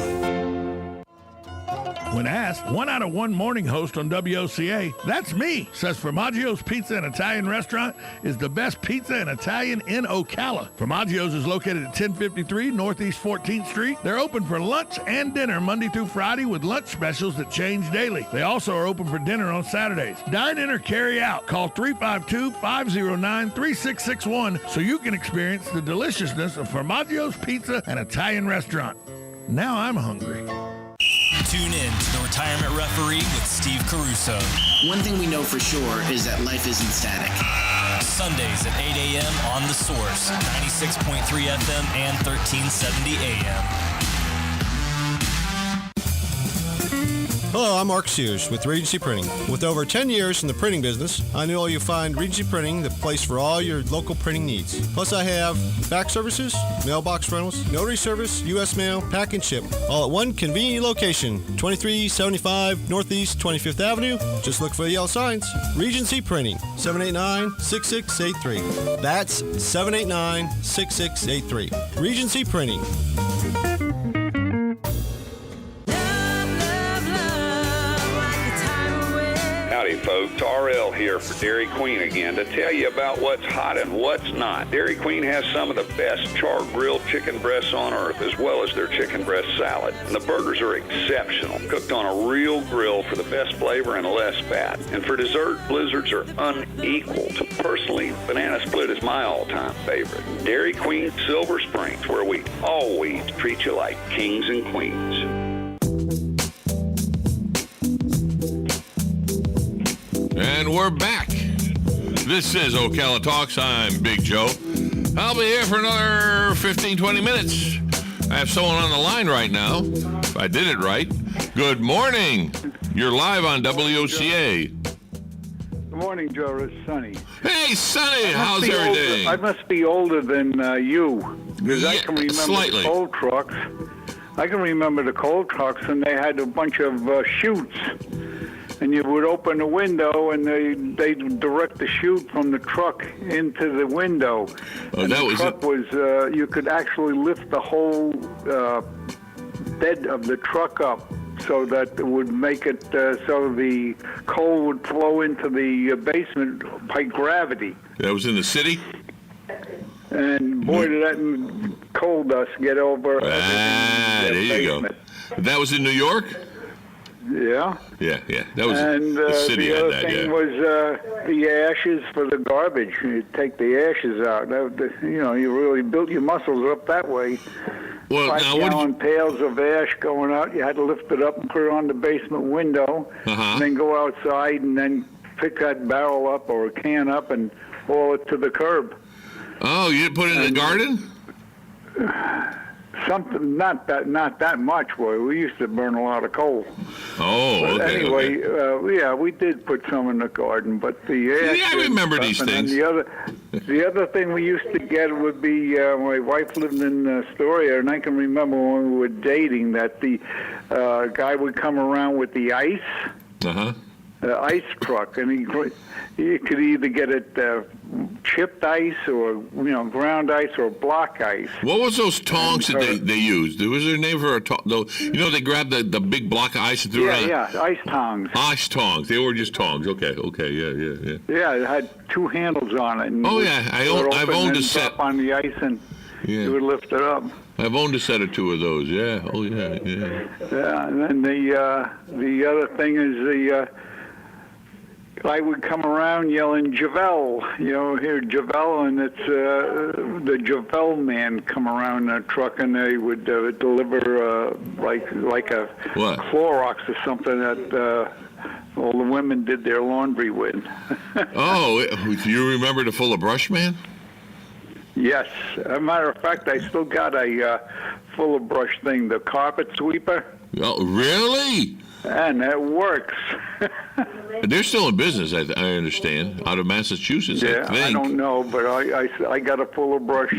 When asked, 1 out of 1 morning host on WOCA, that's me, says Formaggio's Pizza and Italian Restaurant is the best pizza and Italian in Ocala. Formaggio's is located at 1053 Northeast 14th Street. They're open for lunch and dinner Monday through Friday with lunch specials that change daily. They also are open for dinner on Saturdays. Dine in or carry out. Call 352-509-3661 so you can experience the deliciousness of Formaggio's Pizza and Italian Restaurant. Now I'm hungry. Tune in to The Retirement Referee with Steve Caruso. One thing we know for sure is that life isn't static. Sundays at 8 a.m. on The Source, 96.3 FM and 1370 AM. Hello, I'm Mark Sears with Regency Printing. With over 10 years in the printing business, I know you'll find Regency Printing the place for all your local printing needs. Plus, I have fax services, mailbox rentals, notary service, U.S. mail, pack and ship, all at one convenient location, 2375 Northeast 25th Avenue. Just look for the yellow signs. Regency Printing, 789-6683. That's 789-6683. Regency Printing. Howdy, folks. RL here for Dairy Queen again to tell you about what's hot and what's not. Dairy Queen has some of the best char-grilled chicken breasts on earth, as well as their chicken breast salad. And the burgers are exceptional, cooked on a real grill for the best flavor and less fat. And for dessert, blizzards are unequaled. Personally, banana split is my all-time favorite. Dairy Queen Silver Springs, where we always treat you like kings and queens. And we're back. This is Ocala Talks. I'm Big Joe. I'll be here for another 15, 20 minutes. I have someone on the line right now. If I did it right. Good morning. You're live on WOCA. Good morning, Joe. It's Sonny. Hey, Sonny. How's everything? I must be older than you, because I can remember slightly. the coal trucks. I can remember the coal trucks, and they had a bunch of chutes. And you would open the window, and they'd direct the chute from the truck into the window. Oh, and that the was truck was you could actually lift the whole bed of the truck up, so that it would make it so the coal would flow into the basement by gravity. That was in the city? And boy, did that coal dust get over. There you go. That was in New York? Yeah. Yeah. That was and the city the had other that. thing Yeah. was the ashes for the garbage. You take the ashes out. You really built your muscles up that way. Well, 5-gallon pails of ash going out. You had to lift it up and put it on the basement window, and then go outside and then pick that barrel up or a can up and haul it to the curb. Oh, you didn't put it in the garden? Something not that much. Boy, we used to burn a lot of coal. Oh, but okay. Anyway, okay. Yeah, we did put some in the garden, but the ash. Yeah, I remember these and things. The other thing we used to get would be my wife lived in Astoria, and I can remember when we were dating that the guy would come around with the ice. Ice truck, and you could either get it chipped ice or ground ice or block ice. What was those tongs that they used? Was there a name for a tong? They grabbed the big block of ice and threw it on. Yeah, ice tongs. Ice tongs. They were just tongs. Okay, yeah. Yeah, it had two handles on it. And I've owned a set on the ice, and you would lift it up. I've owned a set or two of those. Yeah. Oh yeah. Yeah, and then the other thing is I would come around yelling Javel, hear Javel, and it's the Javel man come around in a truck, and they would deliver like a Clorox or something that all the women did their laundry with. Oh, do you remember the Full of Brush man? Yes. As a matter of fact, I still got a Full of Brush thing, the carpet sweeper. Oh, really? And that works. They're still in business, I understand, out of Massachusetts, Yeah, I think. I don't know, but I got a Full of Brush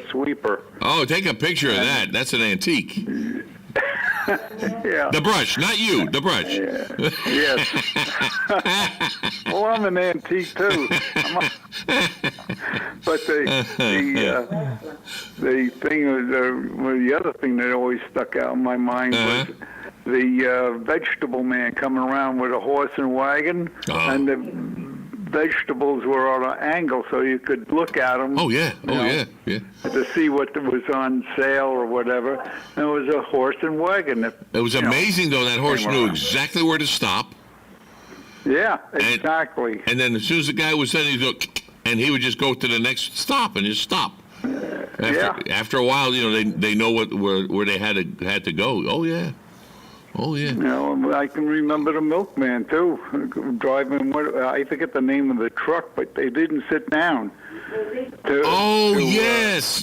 sweeper. Oh, take a picture of that. That's an antique. Yeah. The brush, not you, the brush. Yes. Well, I'm an antique, too. But the thing, the other thing that always stuck out in my mind was the vegetable man coming around with a horse and wagon, and the vegetables were on an angle so you could look at them. Oh, yeah. To see what was on sale or whatever. And it was a horse and wagon. It was amazing, though. That horse knew exactly where to stop. Yeah, exactly. And then as soon as the guy was done, he'd go, and he would just go to the next stop and just stop. After a while, they know where they had to go. Oh, yeah. I can remember the milkman, too, driving, I forget the name of the truck, but they didn't sit down. Yes.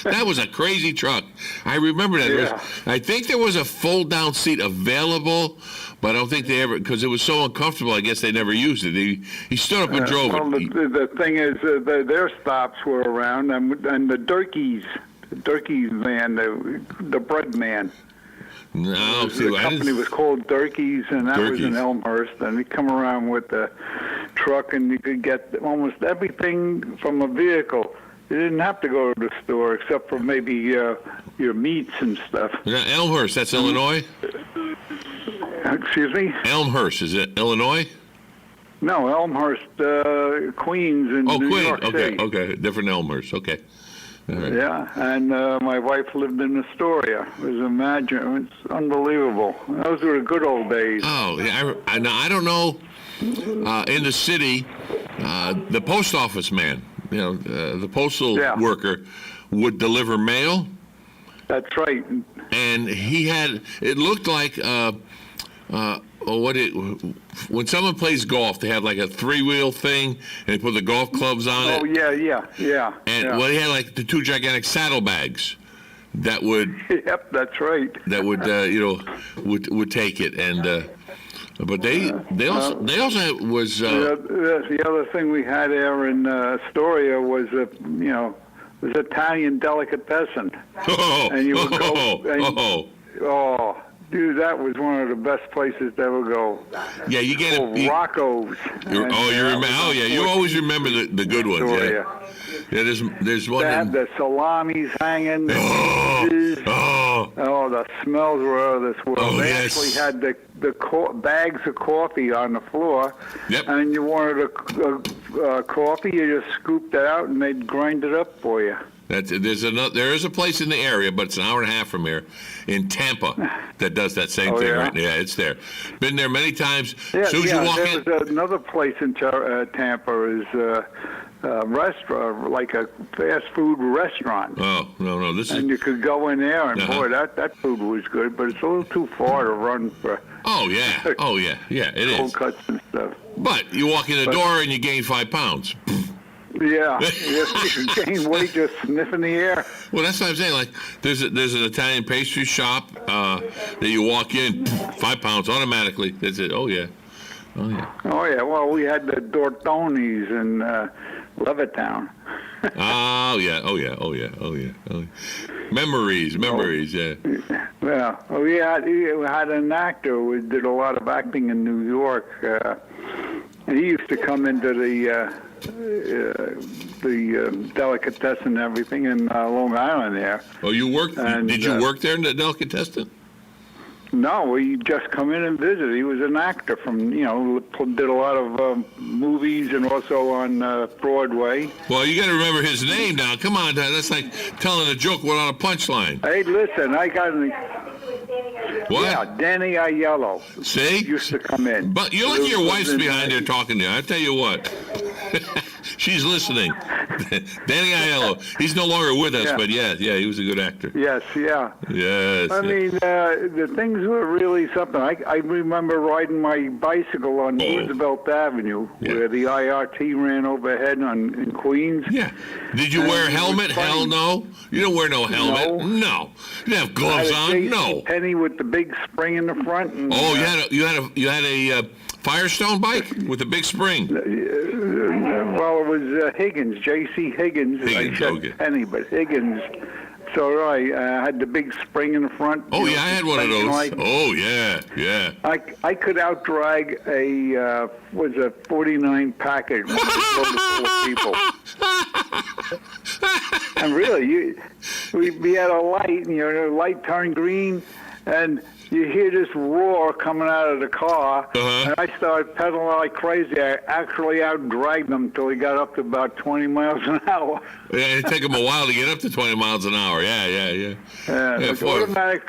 That was a crazy truck. I remember that. Yeah. I think there was a fold-down seat available, but I don't think they ever, because it was so uncomfortable, I guess they never used it. He stood up and drove it. The thing is, their stops were around, and the Durkee's man, the bread man. No, the company was called Durkee's, and that was in Elmhurst. And he'd come around with the truck, and you could get almost everything from a vehicle. You didn't have to go to the store except for maybe your meats and stuff. Elmhurst, that's Illinois? Excuse me? Elmhurst, is it Illinois? No, Elmhurst, Queens in New York City. Okay, different Elmhurst, okay. Right. Yeah, and my wife lived in Astoria. It's unbelievable. Those were the good old days. Oh, yeah, I don't know. In the city, the post office man, the postal worker, would deliver mail. That's right. And he had. It looked like. When someone plays golf, they have like a 3-wheel thing, and they put the golf clubs on it. Oh, yeah. And he had like the 2 gigantic saddlebags that would. Yep, that's right. That would would take it, and but they also was. The other thing we had there in Astoria was was Italian delicatessen, and you would go. Dude, that was one of the best places to ever go. Yeah, you get it. Rocco's. You remember? Oh, yeah, you always remember the good ones. Yeah, there's one. They had the salamis hanging. The smells were out of this world. They actually had the bags of coffee on the floor. Yep. And you wanted a coffee, you just scooped it out, and they'd grind it up for you. There is a place in the area, but it's an hour and a half from here, in Tampa, that does that same thing. Yeah? Right? Yeah, it's there. Been there many times. Yeah, Soon as you walk in. There's another place in Tampa is a restaurant, like a fast food restaurant. Oh no, And you could go in there, and boy, that food was good, but it's a little too far to run for. Oh yeah, it is. Cold cuts and stuff. But you walk in the door and you gain 5 pounds. Yeah, you gain weight just sniffing the air. Well, that's what I'm saying. Like, there's an Italian pastry shop that you walk in, 5 pounds automatically. That's it. Oh yeah. Oh yeah. Well, we had the Dortoni's in Levittown. Oh yeah. Memories. Yeah. Yeah. Well, we had an actor who did a lot of acting in New York, and he used to come into the delicatessen and everything in Long Island there. Oh, you worked? Did you work there in the delicatessen? No, he just come in and visit. He was an actor from, did a lot of movies and also on Broadway. Well, you got to remember his name now. Come on, that's like telling a joke without a punchline. Hey, listen, I got an... What? Yeah, Danny Aiello. See? Used to come in. But you're lucky your wife's behind there talking to you. I tell you what. She's listening. Danny Aiello. He's no longer with us, but yeah, he was a good actor. Yes, yeah. Yes. I mean, the things were really something. I remember riding my bicycle on Roosevelt Avenue, where the IRT ran overhead in Queens. Yeah. Did you wear a helmet? Hell no. You don't wear no helmet. No. You didn't have gloves on. No. Penny with the big spring in the front. And, you had a Firestone bike with a big spring. Well, it was Higgins, J.C. Higgins. I said Penny, but Higgins. So I had the big spring in the front. Oh yeah, I had one of those. Oh yeah. I could outdrag a 49 package full of people. And really, we had a light, and the light turned green, and you hear this roar coming out of the car, and I started pedaling like crazy. I actually outdragged them until we got up to about 20 miles an hour. Yeah, it'd take them a while to get up to 20 miles an hour. Yeah. Automatic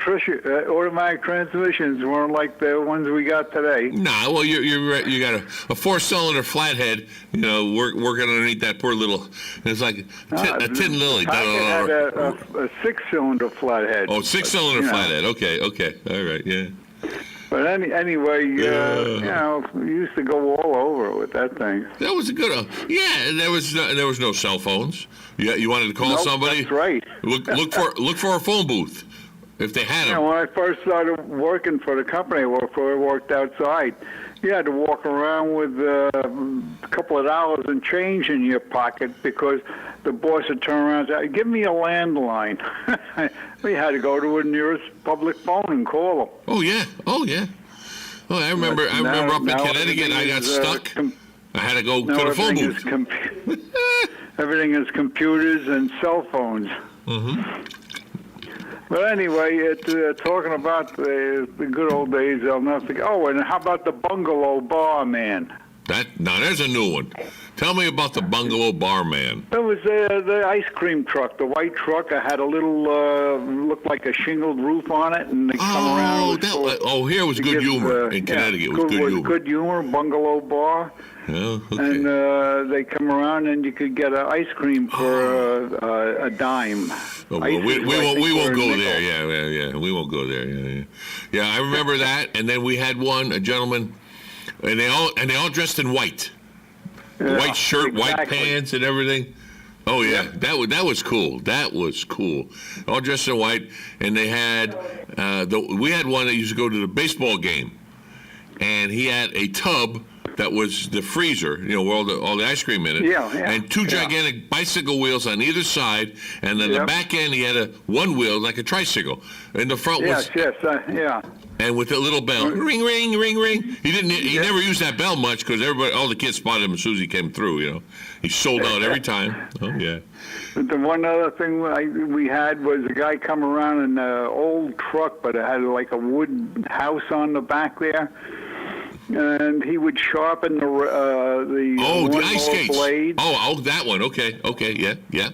transmissions weren't like the ones we got today. Nah, well, you got a 4-cylinder flathead, working underneath that poor little. It's like a tin lily. I had a 6-cylinder flathead. Oh, 6-cylinder flathead. Okay, all right, yeah. But anyway, we used to go all over with that thing. That was a good. There was no cell phones. You wanted to call somebody. That's right. Look for a phone booth if they had them. When I first started working for the company I worked for, I worked outside. You had to walk around with a couple of dollars and change in your pocket because the boss would turn around and say, "Give me a landline." We had to go to the nearest public phone and call them. Oh yeah. Oh, I remember up in Connecticut, I got stuck. I had to go to the phone booth. Everything is computers and cell phones. Mm-hmm. But anyway, talking about the good old days, I'll never forget. Oh, and how about the bungalow bar man? There's a new one. Tell me about the bungalow bar man. It was the ice cream truck, the white truck. I had a little, looked like a shingled roof on it, and they come around. Here was good humor in Connecticut. It was good humor. Good humor, bungalow bar. Oh, okay. And they come around, and you could get ice cream for a dime. Oh, well, we won't go there. Yeah. We won't go there. Yeah. I remember that. And then we had a gentleman, and they all dressed in white. White shirt, white pants, and everything. Oh yeah, that was cool. That was cool. All dressed in white, and they had we had one that used to go to the baseball game, and he had a tub that was the freezer, where all the ice cream in it, and two gigantic bicycle wheels on either side, and then the back end he had one wheel like a tricycle, and the front was and with a little bell, ring, ring, ring, ring. He never used that bell much because all the kids spotted him as soon as he came through. He sold out every time. Oh yeah. But the one other thing we had was a guy come around in an old truck, but it had like a wood house on the back there. And he would sharpen the ice skates blade. Oh, that one. Okay, yeah.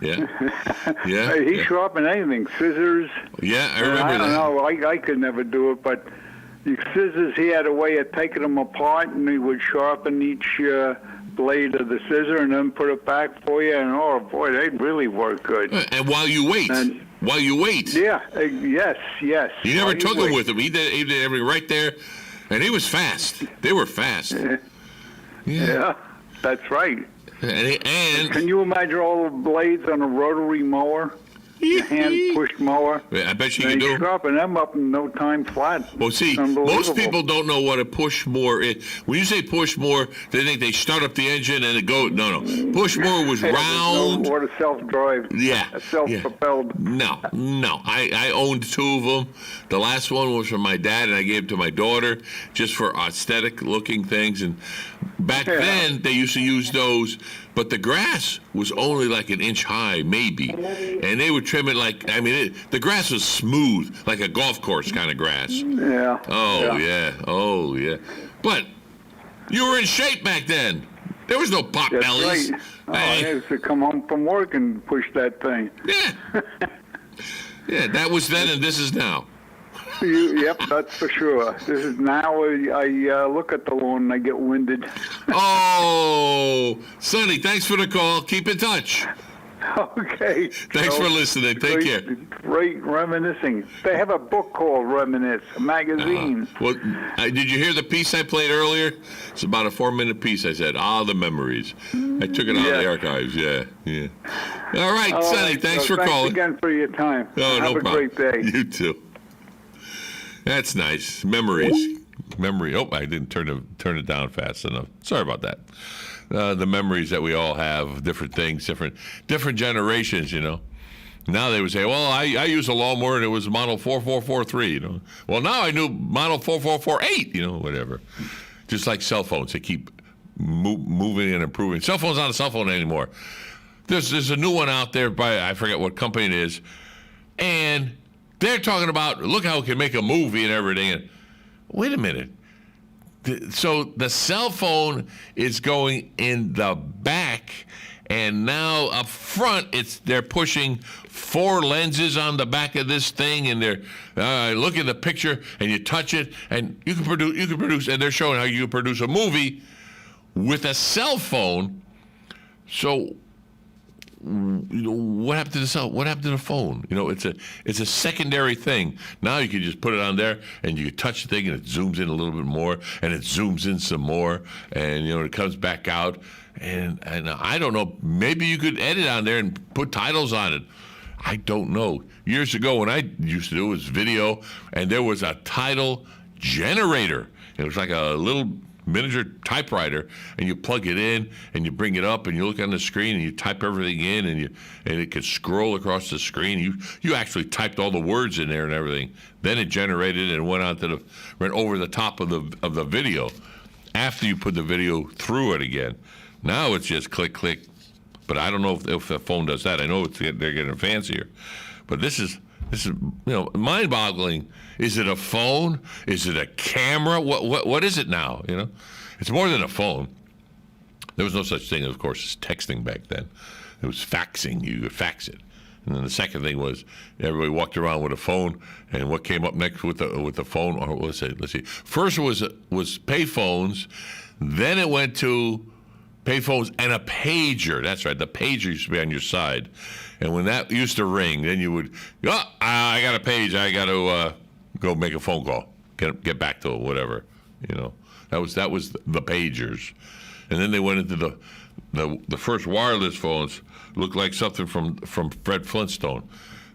Yeah. He sharpened anything, scissors. Yeah, I remember I don't that. know. I could never do it, but the scissors, he had a way of taking them apart, and he would sharpen each blade of the scissor and then put it back for you. And oh boy, they really work good. And while you wait. Yeah. Yes. You never took him with him. He did everything right there, and he was fast. They were fast. Yeah, that's right. And can you imagine all the blades on a rotary mower? A hand-pushed mower. I bet you can do. Sharpen them up in no time flat. Well, see, most people don't know what a push mower is. When you say push mower, they think they start up the engine and it goes. No. Push mower was round. Or the self-drive. Yeah. Self-propelled. No. I owned 2 of them. The last one was from my dad, and I gave it to my daughter just for aesthetic-looking things. And back then, they used to use those, but the grass was only like an inch high, maybe. And they would trim it the grass was smooth, like a golf course kind of grass. Yeah. Oh, yeah. But you were in shape back then. There was no pot bellies. Right. I used to come home from work and push that thing. Yeah. Yeah, that was then and this is now. Yep, that's for sure. This is now. I look at the lawn and I get winded. Oh, Sonny, thanks for the call. Keep in touch. Okay. Thanks for listening. Take care. Great reminiscing. They have a book called Reminisce, a magazine. Well, did you hear the piece I played earlier? It's about a 4-minute piece. I said, the memories. I took it out of the archives. Yeah. All right, Sonny, thanks for calling. Thanks again for your time. Oh, have no a problem. great day. You too. That's nice. Memories. Memory. Oh, I didn't turn it down fast enough. Sorry about that. The memories that we all have, different things, different generations, Now they would say, well, I used a lawnmower and it was model 4443, Well, now I knew model 4448, whatever. Just like cell phones. They keep moving and improving. Cell phone's not a cell phone anymore. There's a new one out there by, I forget what company it is, and they're talking about, look how it can make a movie and everything. And wait a minute. So the cell phone is going in the back, and now up front, they're pushing 4 lenses on the back of this thing, and they're look at the picture, and you touch it, and you can produce, and they're showing how you can produce a movie with a cell phone. So, what happened to the cell? What happened to the phone? It's a secondary thing. Now you can just put it on there, and you touch the thing, and it zooms in a little bit more, and it zooms in some more, and it comes back out. And I don't know. Maybe you could edit on there and put titles on it. I don't know. Years ago, when I used to do it was video, and there was a title generator. It was like a little miniature typewriter, and you plug it in and you bring it up and you look on the screen and you type everything in, and it could scroll across the screen. You actually typed all the words in there and everything. Then it generated and went over the top of the video after you put the video through it again. Now it's just click, but I don't know if the phone does that. I know they're getting fancier, but this is mind-boggling. Is it a phone? Is it a camera? What is it now? It's more than a phone. There was no such thing, of course, as texting back then. It was faxing. You could fax it. And then the second thing was everybody walked around with a phone. And what came up next with the phone? Or let's see. First was pay phones. Then it went to payphones and a pager. That's right. The pager used to be on your side. And when that used to ring, then you would, I got a page. I got to go make a phone call. Get back to it, whatever. That was the pagers. And then they went into the first wireless phones. Looked like something from Fred Flintstone.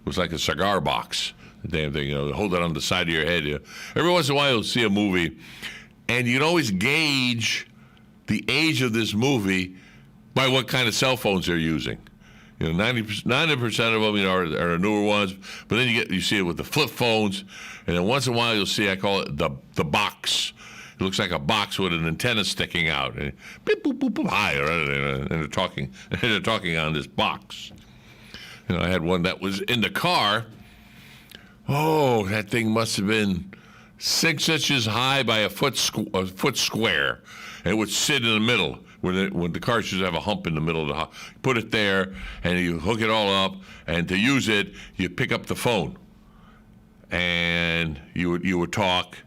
It was like a cigar box. The damn thing, hold it on the side of your head. Every once in a while you'll see a movie, and you can always gauge the age of this movie by what kind of cell phones they're using. 90% of them are the newer ones, but then you see it with the flip phones, and then once in a while you'll see, I call it the box. It looks like a box with an antenna sticking out, and beep, boop, boop, boop, hi, and they're talking on this box. I had one that was in the car. Oh, that thing must have been 6 inches high by a foot square. It would sit in the middle. when the cars used to have a hump in the middle of the house. Put it there, and you hook it all up, and to use it, you pick up the phone, and you would talk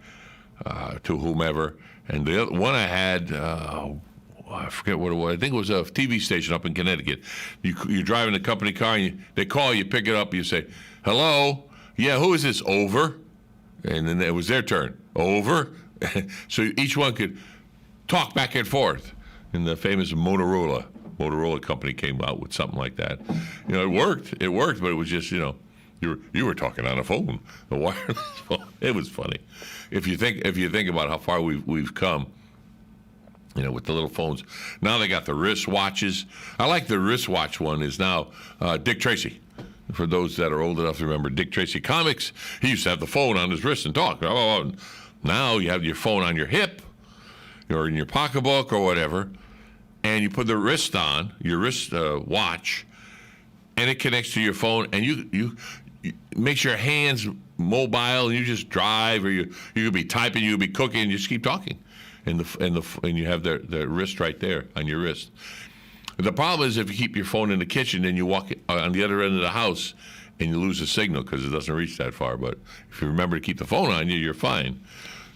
to whomever. And the other one I had, I forget what it was. I think it was a TV station up in Connecticut. You're driving a company car, and they call you, pick it up, you say, "Hello, yeah, who is this? Over," and then it was their turn. Over. So each one could talk back and forth. And the famous Motorola company came out with something like that. It worked, but it was just, you were talking on a phone, a wireless phone. It was funny. If you think about how far we've come, with the little phones. Now they got the wristwatches. I like the wristwatch one is now Dick Tracy. For those that are old enough to remember Dick Tracy comics, he used to have the phone on his wrist and talk. Now you have your phone on your hip or in your pocketbook or whatever, and you put the wrist on, your wrist watch, and it connects to your phone, and you makes your hands mobile, and you just drive, or you could be typing, you could be cooking, and you just keep talking. And you have the wrist right there on your wrist. The problem is if you keep your phone in the kitchen and you walk on the other end of the house and you lose the signal because it doesn't reach that far. But if you remember to keep the phone on you, you're fine.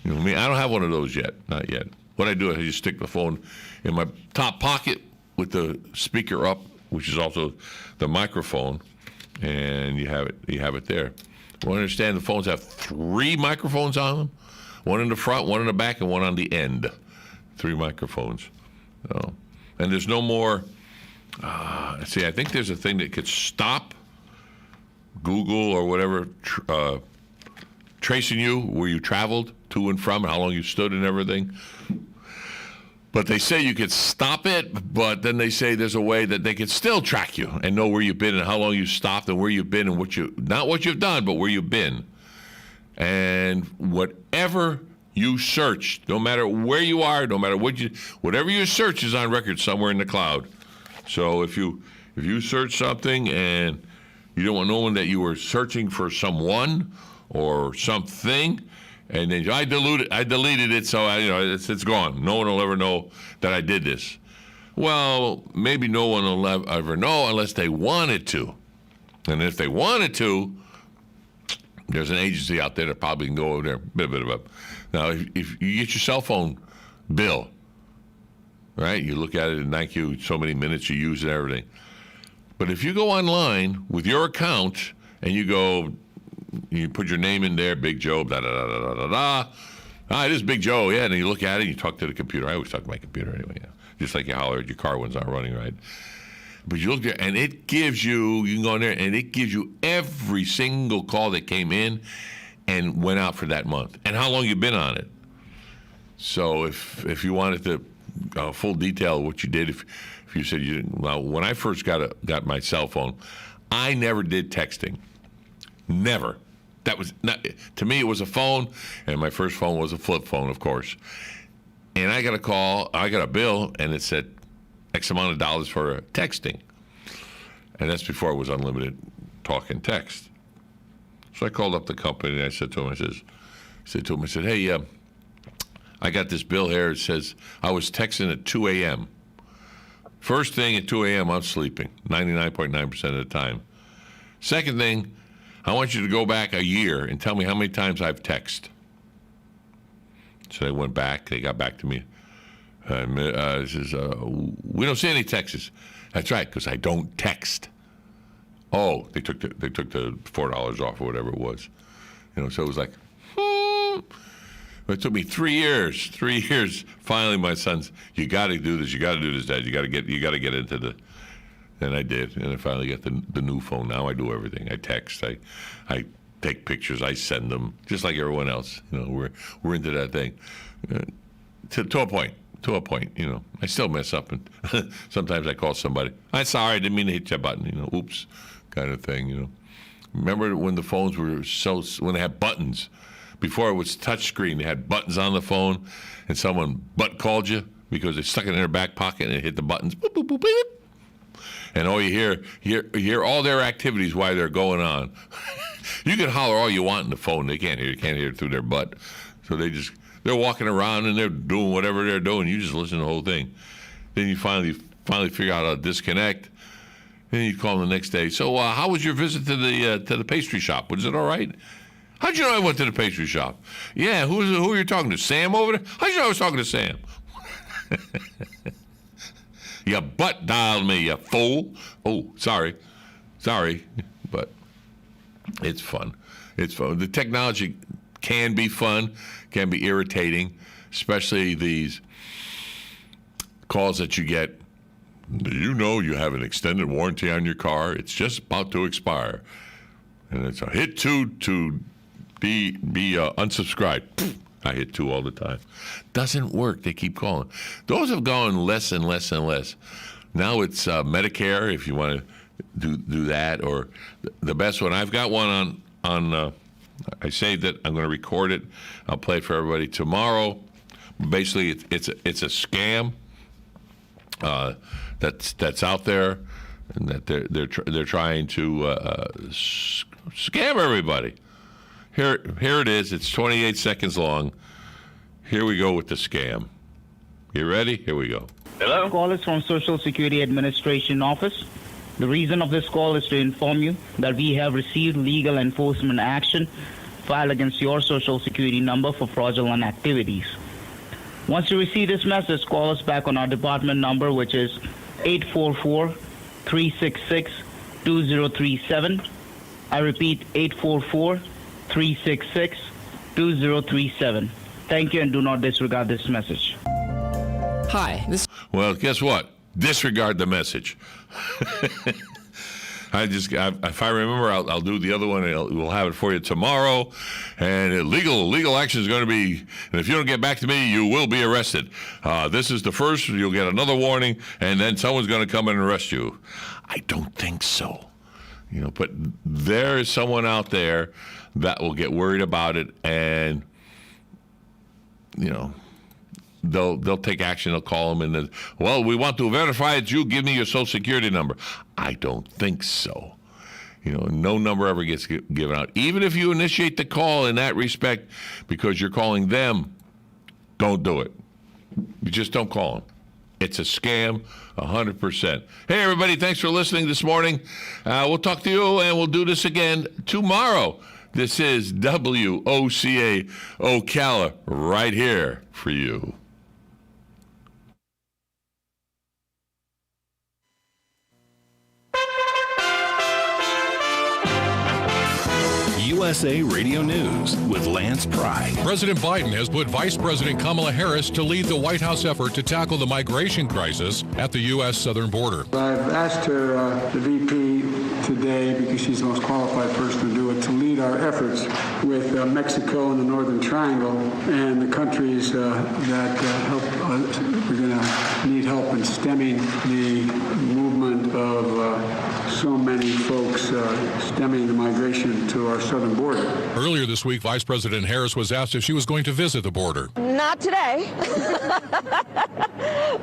I don't have one of those yet, not yet. What I do is I just stick the phone in my top pocket with the speaker up, which is also the microphone, and you have it there. I understand the phones have 3 microphones on them. One in the front, one in the back, and one on the end. 3 microphones. And there's no more. I think there's a thing that could stop Google or whatever tracing you where you traveled to and from, and how long you stood and everything. But they say you could stop it, but then they say there's a way that they could still track you and know where you've been and how long you stopped and where you've been and not what you've done, but where you've been. And whatever you search, no matter where you are, no matter whatever you search is on record somewhere in the cloud. So if you search something and you don't want no one that you were searching for someone or something, and then I deleted it, so it's gone. No one will ever know that I did this. Well, maybe no one will ever know unless they wanted to. And if they wanted to, there's an agency out there that probably can go over there. Now, if you get your cell phone bill, right? You look at it and thank you, so many minutes you use and everything. But if you go online with your account and you put your name in there, Big Joe, da da da da da da. It is Big Joe, yeah. And then you look at it and you talk to the computer. I always talk to my computer anyway, yeah. Just like you holler at your car when it's not running right. But you look there, and it gives you can go in there, and it gives you every single call that came in and went out for that month, and how long you've been on it. So if you wanted to full detail of what you did, if you said you didn't, well, when I first got my cell phone, I never did texting. Never. That was not, to me, it was a phone, and my first phone was a flip phone, of course. And I got a bill, and it said X amount of dollars for texting. And that's before it was unlimited talk and text. So I called up the company and I said to him, I said, hey, I got this bill here. It says I was texting at 2 a.m. First thing at 2 a.m., I'm sleeping 99.9% of the time. Second thing, I want you to go back a year and tell me how many times I've texted. So they went back. They got back to me. Says, we don't see any texts. That's right, because I don't text. Oh, they took the $4 off or whatever it was. So it was like, It took me 3 years. 3 years. Finally, my son's, you got to do this. You got to do this, Dad. You got to get into the. And I did, and I finally got the new phone. Now I do everything. I text. I take pictures. I send them, just like everyone else. We're into that thing. To a point. I still mess up, and sometimes I call somebody. I'm sorry, I didn't mean to hit your button. Oops, kind of thing. Remember when the phones were when they had buttons? Before it was touch screen, they had buttons on the phone, and someone butt called you because they stuck it in their back pocket and it hit the buttons. Boop, boop, boop, beep. And all you hear all their activities while they're going on. You can holler all you want in the phone. They can't hear. You can't hear it through their butt. So they're walking around and they're doing whatever they're doing. You just listen to the whole thing. Then you finally figure out how to disconnect. Then you call them the next day. So how was your visit to the pastry shop? Was it all right? How'd you know I went to the pastry shop? Yeah, who are you talking to? Sam over there? How'd you know I was talking to Sam? You butt dialed me, you fool. Oh, sorry, but it's fun. It's fun. The technology can be fun, can be irritating, especially these calls that you get. Do you know you have an extended warranty on your car? It's just about to expire. And it's a hit 2 to be unsubscribed. I hit 2 all the time. Doesn't work. They keep calling. Those have gone less and less and less. Now it's Medicare, if you want to do that, or the best one. I've got one on I saved it. I'm going to record it. I'll play it for everybody tomorrow. Basically, it's a scam that's out there, and that they're trying to scam everybody. Here it is. It's 28 seconds long. Here we go with the scam. You ready? Here we go. Hello? Call is from Social Security Administration Office. The reason of this call is to inform you that we have received legal enforcement action filed against your Social Security number for fraudulent activities. Once you receive this message, call us back on our department number, which is 844-366-2037. I repeat, 844-366-2037. Thank you, and do not disregard this message. Hi. Well, guess what? Disregard the message. If I remember, I'll do the other one. We'll have it for you tomorrow. And legal action is going to be, and if you don't get back to me, you will be arrested. This is the first. You'll get another warning, and then someone's going to come and arrest you. I don't think so. But there is someone out there that will get worried about it, and they'll take action. They'll call them and we want to verify it. You give me your Social Security number. I don't think so. No number ever gets given out. Even if you initiate the call in that respect because you're calling them, don't do it. You just don't call them. It's a scam, 100%. Hey, everybody, thanks for listening this morning. We'll talk to you, and we'll do this again tomorrow. This is WOCA Ocala right here for you. USA Radio News with Lance Pry. President Biden has put Vice President Kamala Harris to lead the White House effort to tackle the migration crisis at the U.S. southern border. I've asked her, the VP, today, because she's the most qualified person to do it, to lead our efforts with Mexico and the Northern Triangle and the countries that help. We're going to need help in stemming the movement of so many folks stemming the migration to our southern border. Earlier this week, Vice President Harris was asked if she was going to visit the border. Not today,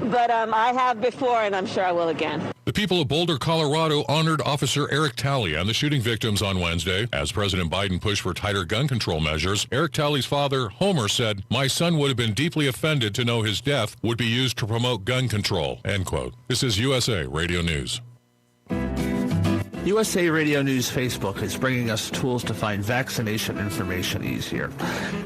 but I have before, and I'm sure I will again. The people of Boulder, Colorado honored Officer Eric Talley and the shooting victims on Wednesday. As President Biden pushed for tighter gun control measures, Eric Talley's father, Homer, said, "My son would have been deeply offended to know his death would be used to promote gun control," end quote. This is USA Radio News. USA Radio News Facebook is bringing us tools to find vaccination information easier.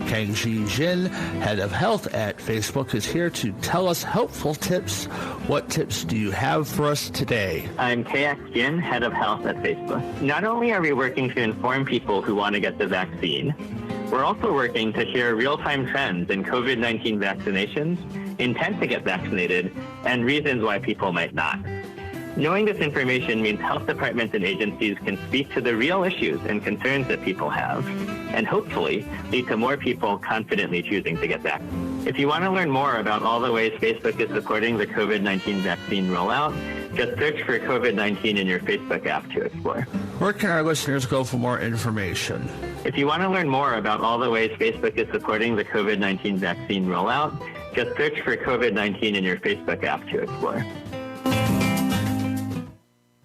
Kang Ji-Jin, head of health at Facebook, is here to tell us helpful tips. What tips do you have for us today? I'm KX Jin, head of health at Facebook. Not only are we working to inform people who want to get the vaccine, we're also working to share real-time trends in COVID-19 vaccinations, intent to get vaccinated, and reasons why people might not. Knowing this information means health departments and agencies can speak to the real issues and concerns that people have, and hopefully lead to more people confidently choosing to get vaccinated. If you want to learn more about all the ways Facebook is supporting the COVID-19 vaccine rollout, just search for COVID-19 in your Facebook app to explore. Where can our listeners go for more information? If you want to learn more about all the ways Facebook is supporting the COVID-19 vaccine rollout, just search for COVID-19 in your Facebook app to explore.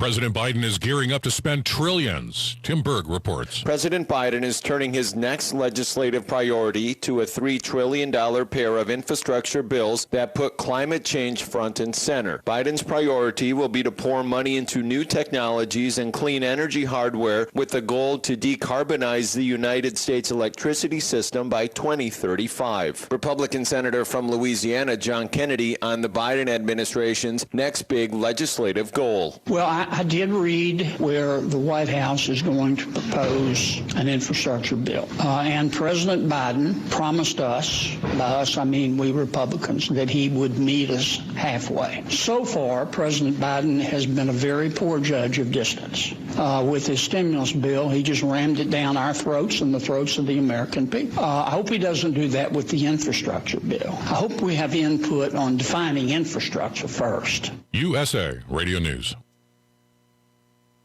President Biden is gearing up to spend trillions. Tim Berg reports. President Biden is turning his next legislative priority to a $3 trillion pair of infrastructure bills that put climate change front and center. Biden's priority will be to pour money into new technologies and clean energy hardware with the goal to decarbonize the United States electricity system by 2035. Republican Senator from Louisiana John Kennedy on the Biden administration's next big legislative goal. Well, I did read where the White House is going to propose an infrastructure bill. And President Biden promised us, by us I mean we Republicans, that he would meet us halfway. So far, President Biden has been a very poor judge of distance. With his stimulus bill, he just rammed it down our throats and the throats of the American people. I hope he doesn't do that with the infrastructure bill. I hope we have input on defining infrastructure first. USA Radio News.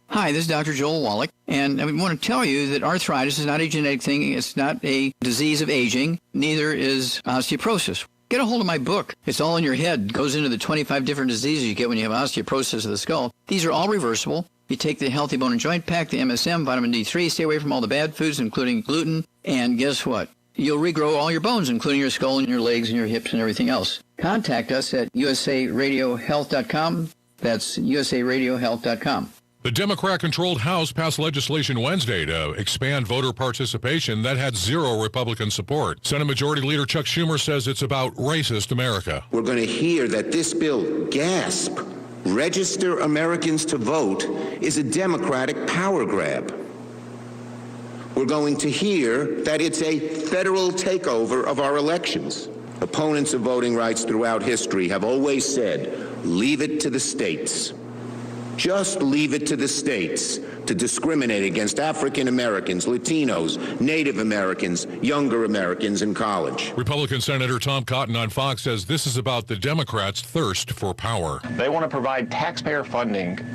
Hi, this is Dr. Joel Wallach, and I want to tell you that arthritis is not a genetic thing. It's not a disease of aging. Neither is osteoporosis. Get a hold of my book. It's all in your head. It goes into the 25 different diseases you get when you have osteoporosis of the skull. These are all reversible. You take the Healthy Bone and Joint Pack, the MSM, vitamin D3, stay away from all the bad foods, including gluten, and guess what? You'll regrow all your bones, including your skull and your legs and your hips and everything else. Contact us at usaradiohealth.com. That's usaradiohealth.com. The Democrat-controlled House passed legislation Wednesday to expand voter participation that had zero Republican support. Senate Majority Leader Chuck Schumer says it's about racist America. We're going to hear that this bill, gasp, register Americans to vote, is a Democratic power grab. We're going to hear that it's a federal takeover of our elections. Opponents of voting rights throughout history have always said, leave it to the states. Just leave it to the states to discriminate against African Americans, Latinos, Native Americans, younger Americans in college. Republican Senator Tom Cotton on Fox says this is about the Democrats' thirst for power. They want to provide taxpayer funding